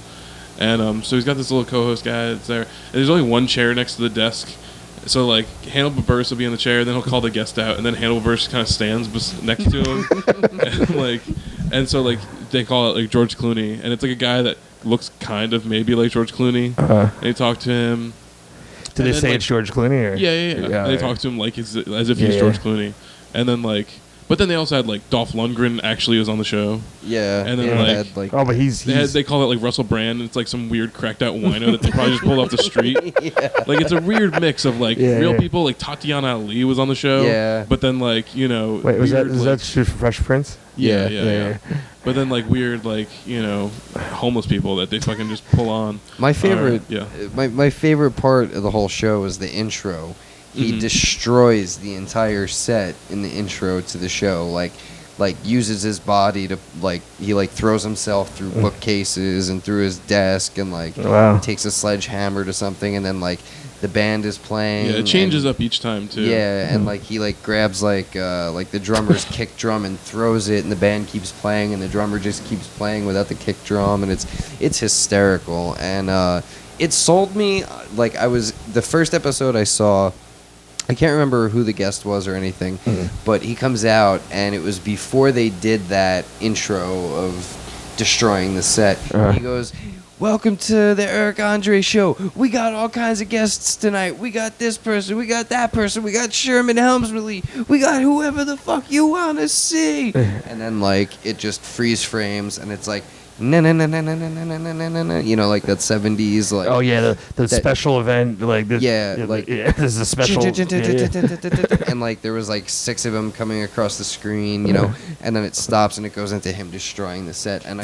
funny. And so he's got this little co-host guy that's there. And there's only one chair next to the desk. So like Hannibal Buress will be in the chair, then he'll call the guest out, and then Hannibal Buress kind of stands next to him, and so they call it like George Clooney, and it's like a guy that looks kind of maybe like George Clooney, and they talk to him. Did they say it's George Clooney? Or? Yeah. And they talk to him like as if he's George Clooney, and then like But then they also had like Dolph Lundgren actually was on the show. Yeah, And then, it like- had, like Oh, but he's They call it like Russell Brand. And it's like some weird cracked out wino that they probably just pulled off the street. Like it's a weird mix of like Yeah, real yeah. people. Like Tatiana Ali was on the show. Yeah. But then like Wait, was weird, that like- shoot for Fresh Prince? Yeah. But then like weird like homeless people that they fucking just pull on. My favorite, yeah. my favorite part of the whole show is the intro. He Mhm. destroys the entire set in the intro to the show. Like uses his body to he throws himself through bookcases and through his desk and Wow. takes a sledgehammer to something and then the band is playing. Yeah, it changes and- up each time too. Yeah, and he grabs the drummer's kick drum and throws it, and the band keeps playing, and the drummer just keeps playing without the kick drum, and it's hysterical, and it sold me. The first episode I saw, I can't remember who the guest was or anything, but he comes out, and it was before they did that intro of destroying the set. He goes, "Welcome to the Eric Andre show. We got all kinds of guests tonight. We got this person, we got that person, we got Sherman Helmsley, we got whoever the fuck you want to see." And then it just freeze frames, and it's like, no, no, no, no, no, no, no, no, no, no, no, like that 70s Oh yeah, the special event this, this is a special. and there was 6 of them coming across the screen, and then it stops and it goes into him destroying the set, and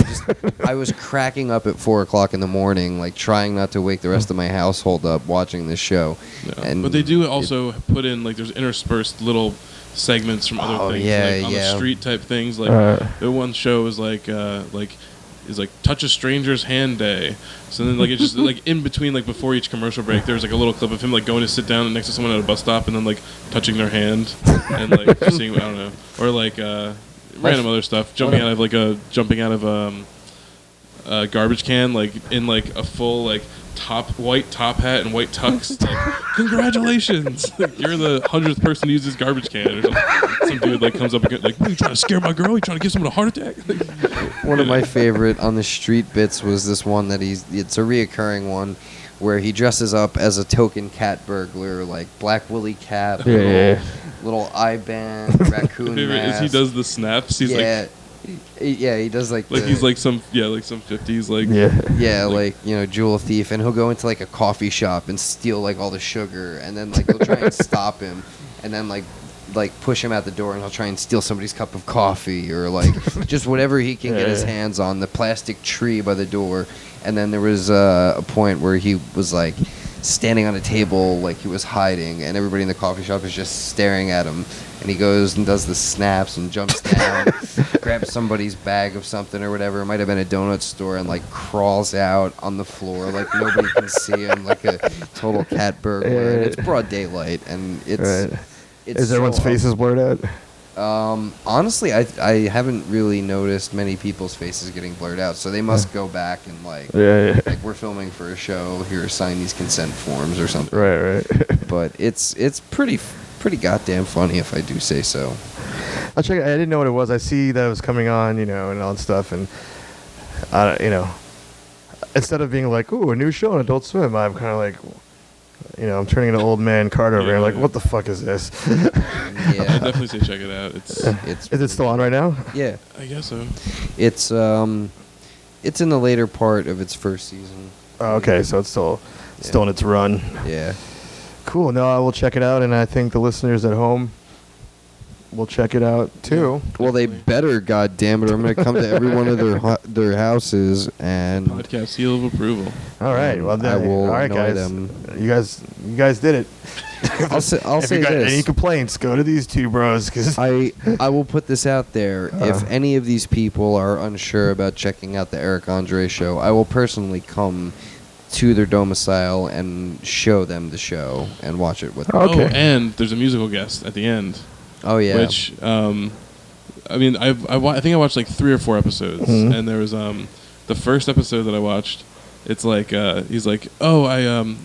I was cracking up at 4:00 in the morning, trying not to wake the rest of my household up watching this show. Yeah. And but they do also put in there's interspersed little segments from other things, on the street type things. The one show is is touch a stranger's hand day. So then it's just in between before each commercial break there's a little clip of him going to sit down next to someone at a bus stop and then touching their hand and just seeing, I don't know, or random other stuff, jumping out of a garbage can in a full white top hat and white tux. Congratulations, you're the 100th person to use this garbage can. Or some dude comes up and what, you trying to scare my girl? You trying to give someone a heart attack? One of my favorite on the street bits was this one that it's a reoccurring one where he dresses up as a token cat burglar, Black Willie cap, little eye band, raccoon mask. He does the snaps. He's he does he's some 50s jewel thief, and he'll go into a coffee shop and steal all the sugar, and then they'll try and stop him, and then push him out the door, and he'll try and steal somebody's cup of coffee or just whatever he can get his hands on, the plastic tree by the door. And then there was a point where he was standing on a table he was hiding, and everybody in the coffee shop is just staring at him, and he goes and does the snaps and jumps down, grabs somebody's bag of something or whatever, it might have been a donut store, and crawls out on the floor nobody can see him, a total cat burglar. And it's broad daylight, and it's Is everyone's faces blurred out? Honestly, I haven't really noticed many people's faces getting blurred out, so they must go back and we're filming for a show, here, sign these consent forms or something. Right. But it's pretty goddamn funny, if I do say so. I'll check it. I didn't know what it was. I see that it was coming on, and all that stuff, and instead of being ooh, a new show on Adult Swim, I'm kind of I'm turning into old man Carter over here. What the fuck is this? I definitely say check it out. Is it still on right now? Yeah, I guess so. It's in the later part of its first season. Oh, okay, so it's still in its run. Yeah. Cool. No, I will check it out, and I think the listeners at home will check it out too. Well, they better, goddammit, or I'm going to come to every one of their houses and Podcast seal of approval. All right. Well, I will all right, annoy guys. them. You guys did it. I'll say if you got this. any complaints, go to these two bros, because I will put this out there. If any of these people are unsure about checking out the Eric Andre show, I will personally come to their domicile and show them the show and watch it with them. Okay. Oh, and there's a musical guest at the end. Oh yeah. Which I think I watched 3 or 4 episodes, and there was the first episode that I watched. It's he's oh,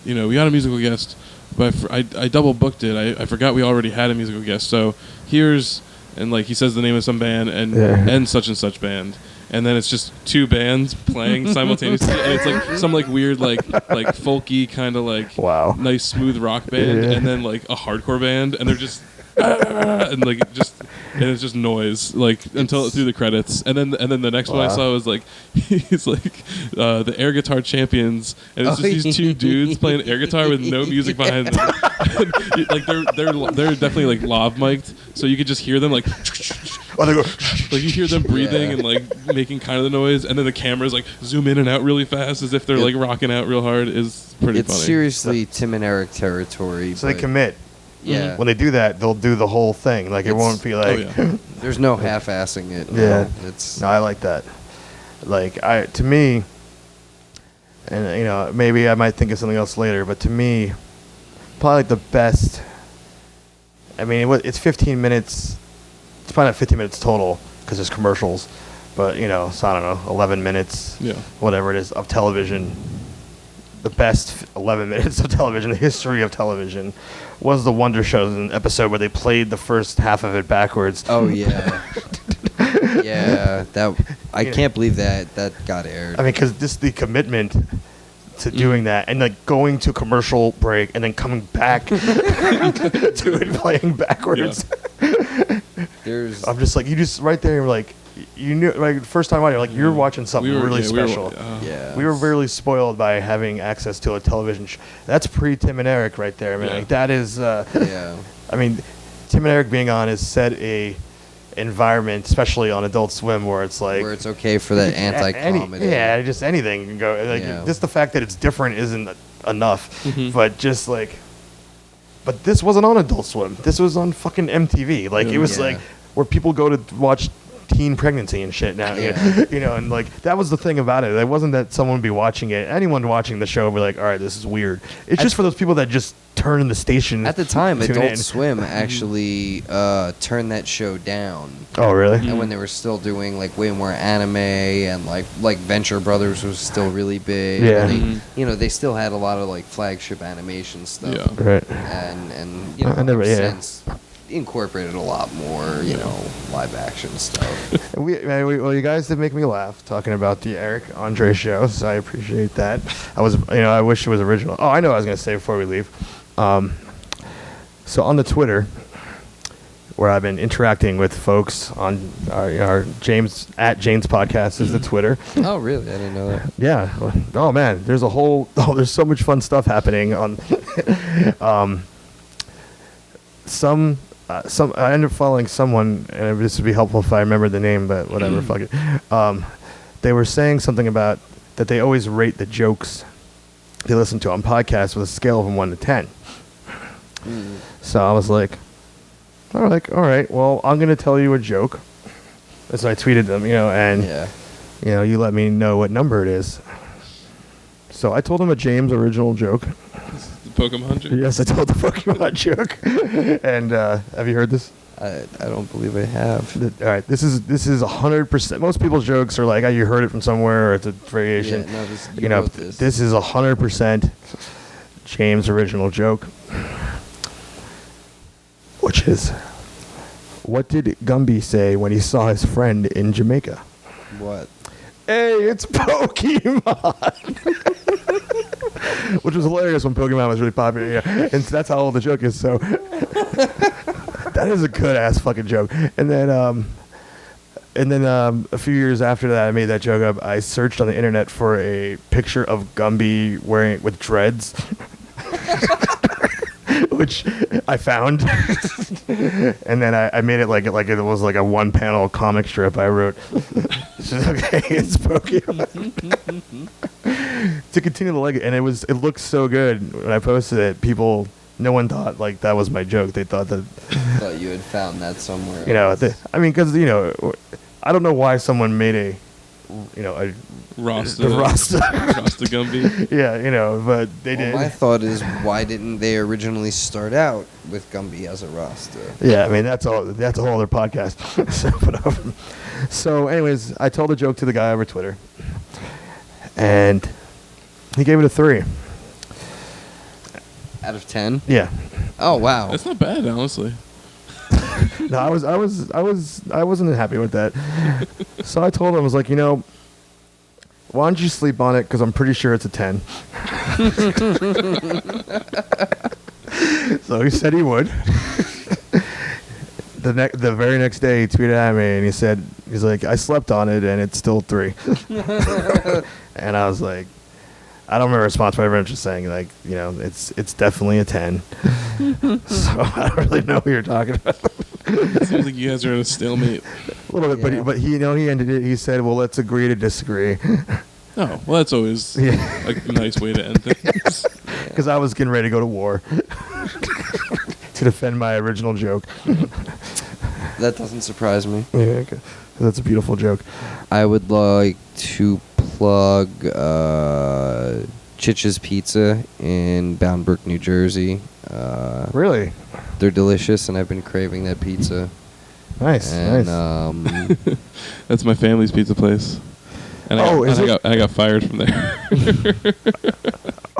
we got a musical guest, but I double booked it. I forgot we already had a musical guest. So here's, and he says the name of some band and such band. And then it's just 2 bands playing simultaneously, and it's some weird folky kind of wow, nice smooth rock band, and then a hardcore band, and they're just and just and it's just noise like until through the credits, and then the next one I saw was like he's like the air guitar champions, and it's just these two dudes playing air guitar with no music behind them. Like they're definitely like lav mic'd, so you could just hear them like. Oh, they go. Like you hear them breathing and like making kind of the noise, and then the cameras like zoom in and out really fast as if they're like rocking out real hard. Is pretty It's funny. seriously Tim and Eric territory. So they but commit. Yeah. When they do that, they'll do the whole thing. Like it won't be like. There's no half-assing it. Yeah. It's No, I like that. Like to me, and you know, maybe I might think of something else later, but to me, probably like the best. I mean, it's 15 minutes. It's probably not 15 minutes total because there's commercials, but you know, so I don't know, 11 minutes, whatever it is, of television. The best 11 minutes of television, the history of television, was the Wonder Shows, an episode where they played the first half of it backwards. Oh yeah, yeah. I can't believe that got aired. I mean, because the commitment to doing that and like going to commercial break and then coming back to it playing backwards. I'm just like, you just right there, like, you knew, like, first time out, you're like, you're watching something really special. We were really spoiled by having access to a television. That's pre Tim and Eric right there. I mean, like, that is. I mean, Tim and Eric being on has set a environment, especially on Adult Swim, where it's like where it's okay for that anti-comedy. Just anything can go. Like, just the fact that it's different isn't enough, but just like. But this wasn't on Adult Swim. This was on fucking MTV. Like it was like where people go to watch teen pregnancy and shit now. You know, and like that was the thing about it. It wasn't that someone would be watching it. Anyone watching the show would be like, all right, this is weird. It's just for those people that just turn the station. At the time, Adult Swim actually turned that show down. Oh, really? And when they were still doing like way more anime and like Venture Brothers was still really big. Yeah. And they, they still had a lot of like flagship animation stuff. Yeah. Right. And since incorporated a lot more, live action stuff. Well, you guys did make me laugh talking about the Eric Andre show, so I appreciate that. I wish it was original. Oh, I know what I was gonna say before we leave. So on the Twitter, where I've been interacting with folks on our James podcast is the Twitter. Oh, really? I didn't know that. Yeah. Oh man, there's so much fun stuff happening on. I ended up following someone, and this would be helpful if I remember the name, but whatever, fuck it. They were saying something about that they always rate the jokes they listen to on podcasts with a scale from 1 to 10. So I was like, all right, well, I'm going to tell you a joke. So I tweeted them, and, you let me know what number it is. So I told them a James original joke. The Pokemon joke? Yes, I told the Pokemon joke. And have you heard this? I don't believe I have. All right, this is 100%. Most people's jokes are like, you heard it from somewhere, or it's a variation. Yeah, no, wrote this. This is 100% James' original joke, which is, what did Gumby say when he saw his friend in Jamaica? What? Hey, it's Pokemon! Which was hilarious when Pokemon was really popular. Yeah. And that's how old the joke is, so... That is a good-ass fucking joke. And then a few years after that, I made that joke up. I searched on the internet for a picture of Gumby with dreads, which I found. And then I made it like it was like a one-panel comic strip I wrote. Okay, it's Pokemon. To continue the leg, and it looked so good when I posted it. No one thought like that was my joke. They thought that. Thought you had found that somewhere. Because I don't know why someone made a Rasta Gumby. Yeah, but they did. My thought is, why didn't they originally start out with Gumby as a Rasta? Yeah, I mean that's a whole other podcast. So, anyways, I told a joke to the guy over Twitter, and he gave it a 3. Out of 10? Yeah. Oh wow. That's not bad, honestly. No, I wasn't happy with that. So I told him, I was like, why don't you sleep on it? Because I'm pretty sure it's a 10. So he said he would. the very next day, he tweeted at me and he's like, I slept on it and it's still 3. And I was like, I don't remember a response, but everyone's just saying like, it's definitely a 10. So I don't really know what you're talking about. It seems like you guys are at a stalemate. A little bit, Yeah. but he ended it. He said, "Well, let's agree to disagree," Oh, well, that's always Yeah. a nice way to end things. because I was getting ready to go to war to defend my original joke. That doesn't surprise me. Yeah, okay. That's a beautiful joke. I would like to plug Chich's Pizza in Bound Brook, New Jersey. Really They're delicious, and I've been craving that pizza. nice, And nice. That's my family's pizza place. And I got fired from there.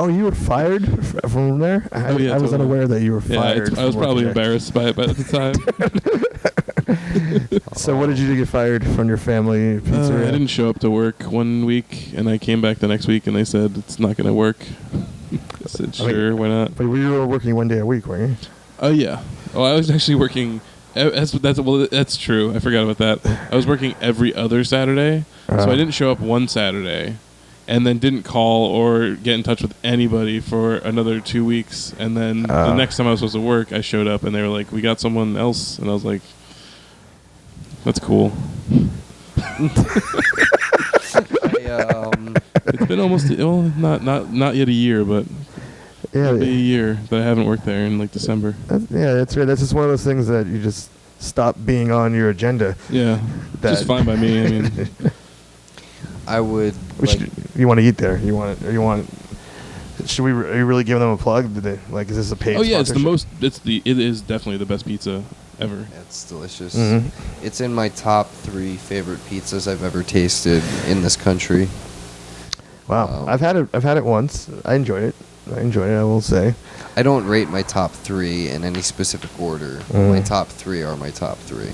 Oh, you were fired from there? I yeah, was totally. unaware that you were Yeah, fired. I was from probably working there. embarrassed by it at the time. So, what did you do to get fired from your family pizzeria? I didn't show up to work one week, and I came back the next week, and they said it's not going to work. I said, sure, why not? But you were working 1 day a week, weren't you? Oh yeah. Oh, I was actually working. That's true. I forgot about that. I was working every other Saturday, so I didn't show up one Saturday, and then didn't call or get in touch with anybody for another 2 weeks. And then the next time I was supposed to work, I showed up, and they were like, "We got someone else," and I was like, "That's cool." It's been almost not yet a year, but Yeah, it'll be a year that I haven't worked there in like December. that's right. That's just one of those things that you just stop being on your agenda. Yeah, just fine by me. I mean, I would. You want to eat there? You want? Should we? Are you really giving them a plug? Did they is this a paid? oh yeah, it's the sponsorship? most. It is definitely the best pizza ever. It's delicious. Mhm. It's in my top 3 favorite pizzas I've ever tasted in this country. Wow, I've had it once. I enjoyed it. I will say. I don't rate my top 3 in any specific order. My top 3 are my top 3.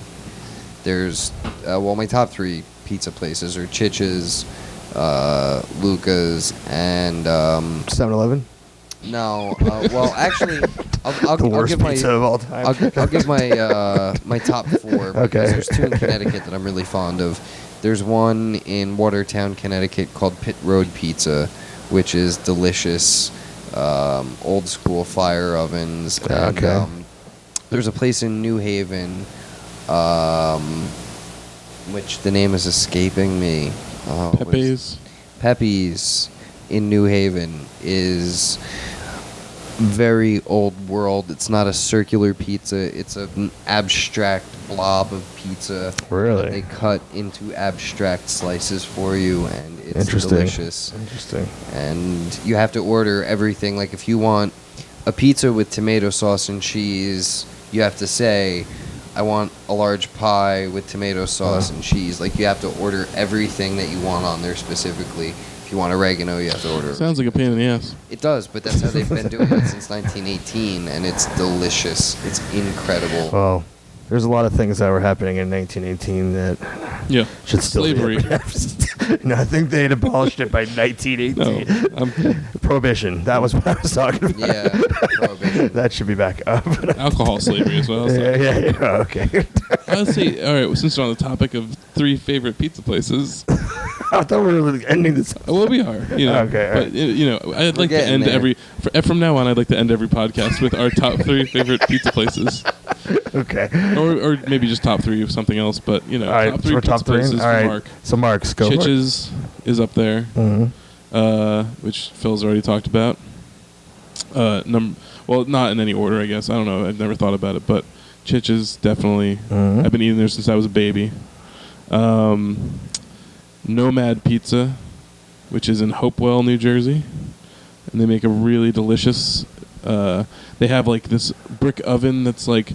There's, my top 3 pizza places are Chich's, Luca's, and 7-Eleven. no. Actually, I'll The worst give my pizza of all time. I'll give my my top 4. Because Okay. There's 2 in Connecticut that I'm really fond of. There's one in Watertown, Connecticut called Pit Road Pizza, which is delicious. Old school fire ovens. And, Okay. there's a place in New Haven, which the name is escaping me. Pepe's. Pepe's in New Haven is very old world. It's not a circular pizza. It's an abstract blob of pizza. Really? That they cut into abstract slices for you, and it's Interesting. delicious. Interesting. And you have to order everything. Like if you want a pizza with tomato sauce and cheese, you have to say, I want a large pie with tomato sauce and cheese. Like you have to order everything that you want on there specifically. If you want oregano, you have to order. Sounds like a pain in the ass. It does, but that's how they've been doing it since 1918, and it's delicious. It's incredible. Well, there's a lot of things that were happening in 1918 that Yeah. should still Slavery. be. No, I think they had abolished it by 1918. No, Prohibition. That was what I was talking about. Yeah, prohibition. That should be back up. alcohol slavery as well. So. yeah. Okay. Let's see. All right. Well, since we're on the topic of 3 favorite pizza places, I thought we were ending this. well, we are. You know, Okay, all right. but I'd like to getting end there. from now on. I'd like to end every podcast with our top 3 favorite pizza places, Okay. or maybe just top 3 of something else. But All right. top 3 we're pizza top 3. places All right. for Mark. So Mark's go. Chich's is up there, which Phil's already talked about. Well, not in any order, I guess. I don't know. I've never thought about it, but Chich's definitely. I've been eating there since I was a baby. Nomad Pizza, which is in Hopewell, New Jersey, and they make a really delicious. They have like this brick oven that's like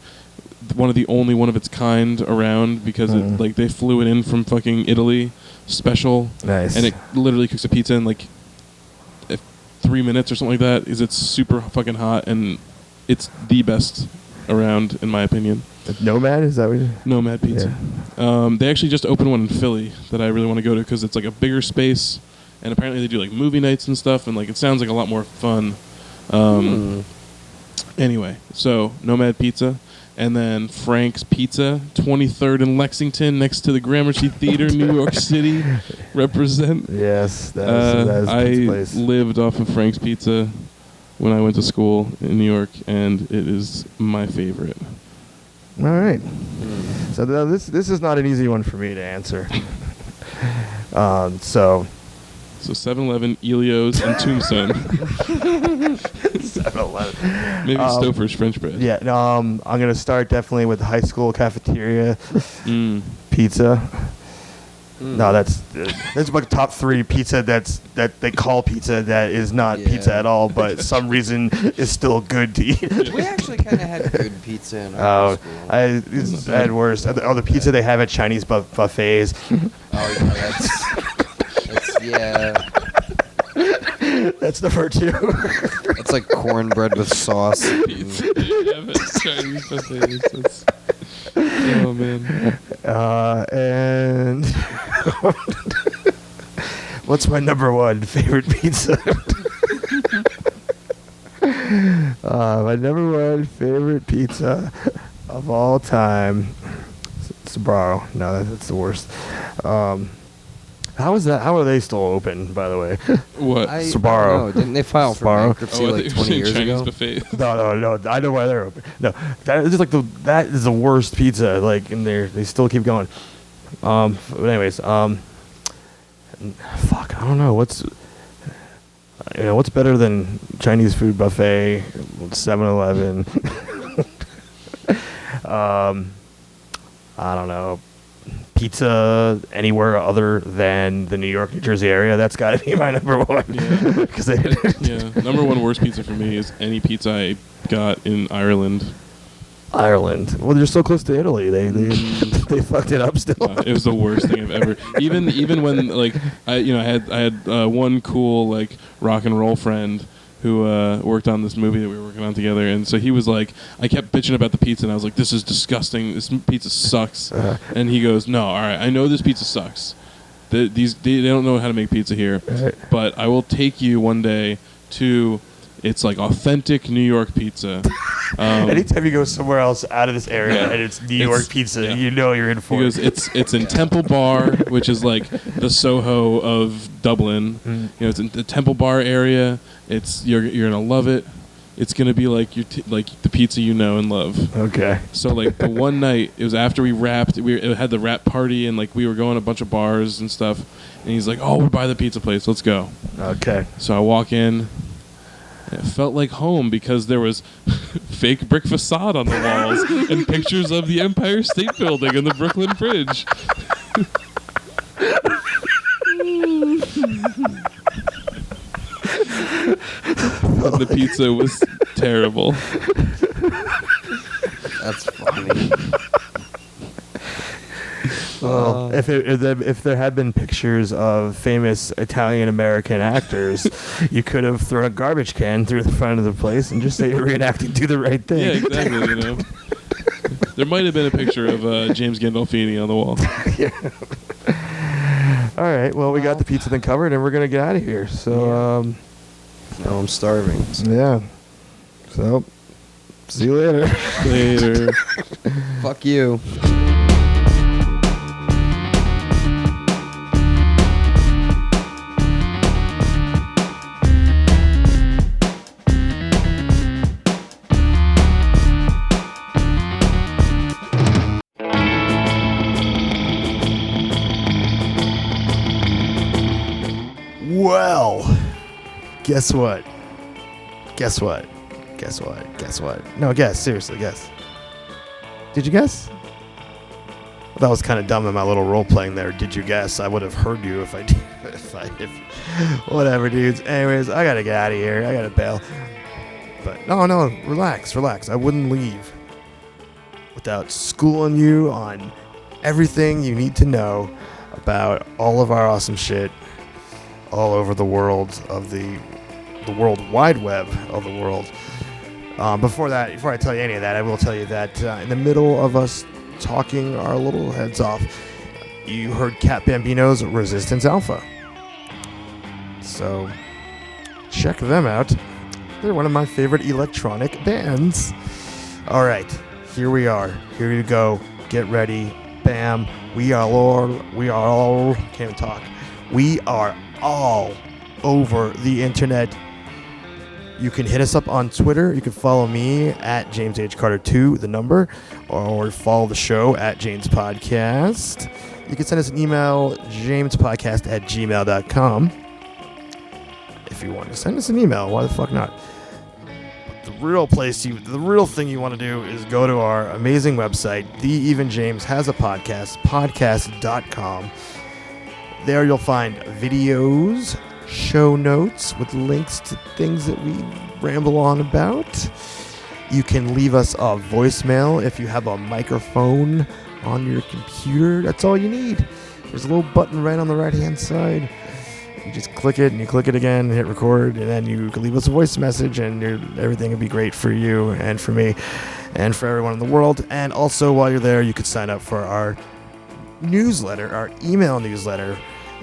one of its kind around because it like they flew it in from fucking Italy, special. Nice. And it literally cooks a pizza in like 3 minutes or something like that. It's super fucking hot and it's the best around in my opinion. Nomad, is that what you? Nomad Pizza. They actually just opened one in Philly that I really want to go to because it's like a bigger space, and apparently they do like movie nights and stuff, and like it sounds like a lot more fun. Anyway, so Nomad Pizza, And then Frank's Pizza, 23rd in Lexington, next to the Gramercy Theater, New York City. Represent. Yes, that is I Pizza place. lived off of Frank's Pizza when I went to school in New York, and it is my favorite. All right. So this is not an easy one for me to answer. So 7-Eleven, Elio's, and Tombstone. 7-Eleven. Maybe Stouffer's French bread. Yeah. No, I'm gonna start definitely with the high school cafeteria pizza. No, that's like top 3 pizza that they call pizza that is not pizza at all, but some reason is still good to eat. We actually kind of had good pizza in our school. I had worse. The pizza they have at Chinese buffets. That's number 2. It's like cornbread with sauce. Pizza. Yeah, Chinese buffets. Oh man. And what's my number 1 favorite pizza? My number 1 favorite pizza of all time. Sbarro. No, that's the worst. How is that? How are they still open, by the way? What? Sbarro. No, didn't they file for Sbarro. bankruptcy like 20 years Chinese ago? buffet. No. I know why they're open. No, that is like that is the worst pizza. Like in there, they still keep going. But anyways, fuck, I don't know what's better than Chinese food buffet, 7-Eleven. I don't know. Pizza anywhere other than the New York, New Jersey area. That's got to be my number 1. Yeah. Because Number 1 worst pizza for me is any pizza I got in Ireland. Ireland. Well, they're so close to Italy. They fucked it up still. It was the worst thing I've ever. Even when like I had one cool like rock and roll friend who worked on this movie that we were working on together, and so he was like, I kept bitching about the pizza, and I was like, this is disgusting. This pizza sucks. And he goes, no, all right, I know this pizza sucks. They don't know how to make pizza here, but I will take you one day to. It's like authentic New York pizza. Anytime you go somewhere else out of this area and it's New York pizza, you know you're in for it. It's in Temple Bar, which is like the Soho of Dublin. You know, it's in the Temple Bar area. You're gonna love it. It's gonna be like like the pizza you know and love. Okay. So like the one night, it was after we wrapped. It had the wrap party, and like we were going to a bunch of bars and stuff. And he's like, "Oh, we're by the pizza place. Let's go." Okay. So I walk in. It felt like home because there was fake brick facade on the walls and pictures of the Empire State Building and the Brooklyn Bridge. And the pizza was terrible. That's funny. Well, if there had been pictures of famous Italian American actors, you could have thrown a garbage can through the front of the place and just say you're reenacting "Do the Right Thing." Yeah, exactly. You know, there might have been a picture of James Gandolfini on the wall. All right. Well, we got the pizza thing covered, and we're gonna get out of here. So, Now I'm starving. yeah. So, see you later. Later. Fuck you. Well, guess what? No, guess. Seriously, guess. Did you guess? That was kind of dumb in my little role playing there. Did you guess? I would have heard you if I did. Whatever, dudes. Anyways, I gotta get out of here. I gotta bail. But no, relax. I wouldn't leave without schooling you on everything you need to know about all of our awesome shit all over the world of the World Wide Web of the world. Before I tell you any of that, I will tell you that in the middle of us talking our little heads off, you heard Cat Bambino's Resistance Alpha. So check them out. They're one of my favorite electronic bands. All right, here we are. Here you go. Get ready. Bam. We are all, can't even talk. We are all over the internet. You can hit us up on Twitter. You can follow me at James H. Carter 2, the number, or follow the show at James Podcast. You can send us an email, jamespodcast@gmail.com. If you want to send us an email, why the fuck not? The real thing you want to do is go to our amazing website, The Even James Has a Podcast, podcast.com. There you'll find videos, show notes with links to things that we ramble on about. You can leave us a voicemail if you have a microphone on your computer. That's all you need. There's a little button right on the right-hand side. You just click it, and you click it again, and hit record, and then you can leave us a voice message, and everything will be great for you and for me and for everyone in the world. And also, while you're there, you could sign up for our newsletter, our email newsletter.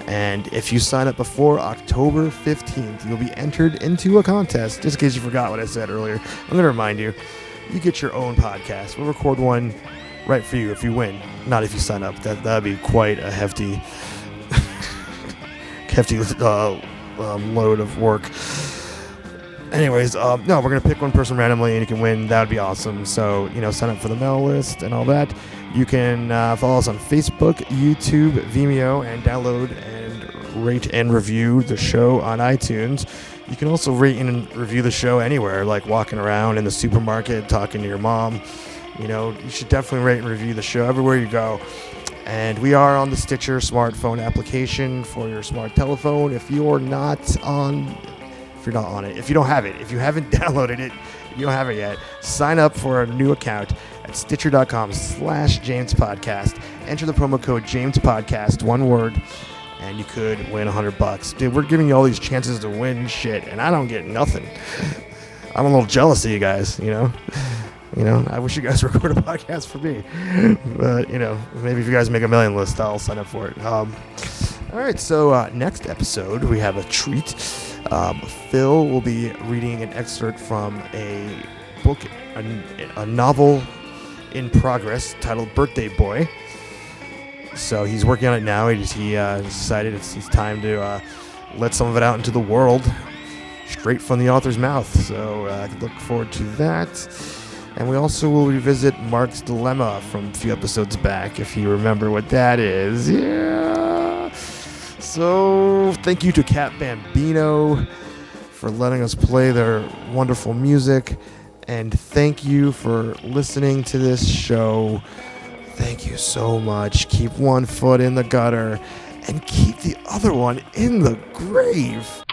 And if you sign up before October 15th, you'll be entered into a contest. Just in case you forgot what I said earlier, I'm going to remind you. You get your own podcast. We'll record one right for you if you win. Not if you sign up. That'd be quite a hefty load of work. Anyways, no, we're going to pick one person randomly and you can win. That would be awesome. So, sign up for the mail list and all that. You can follow us on Facebook, YouTube, Vimeo, and download and rate and review the show on iTunes. You can also rate and review the show anywhere, like walking around in the supermarket, talking to your mom. You should definitely rate and review the show everywhere you go. And we are on the Stitcher smartphone application for your smart telephone. If you don't have it, if you haven't downloaded it, you don't have it yet, sign up for a new account at Stitcher.com/JamesPodcast. Enter the promo code JamesPodcast, one word, and you could win $100. Dude, we're giving you all these chances to win shit, and I don't get nothing. I'm a little jealous of you guys, I wish you guys record a podcast for me. But, maybe if you guys make a million list, I'll sign up for it. All right, so next episode, we have a treat. Phil will be reading an excerpt from a book, a novel in progress titled Birthday Boy. So he's working on it now. He decided it's time to let some of it out into the world, straight from the author's mouth. So I look forward to that. And we also will revisit Mark's Dilemma from a few episodes back, if you remember what that is. Yeah. So thank you to Cat Bambino for letting us play their wonderful music. And thank you for listening to this show. Thank you so much. Keep one foot in the gutter and keep the other one in the grave.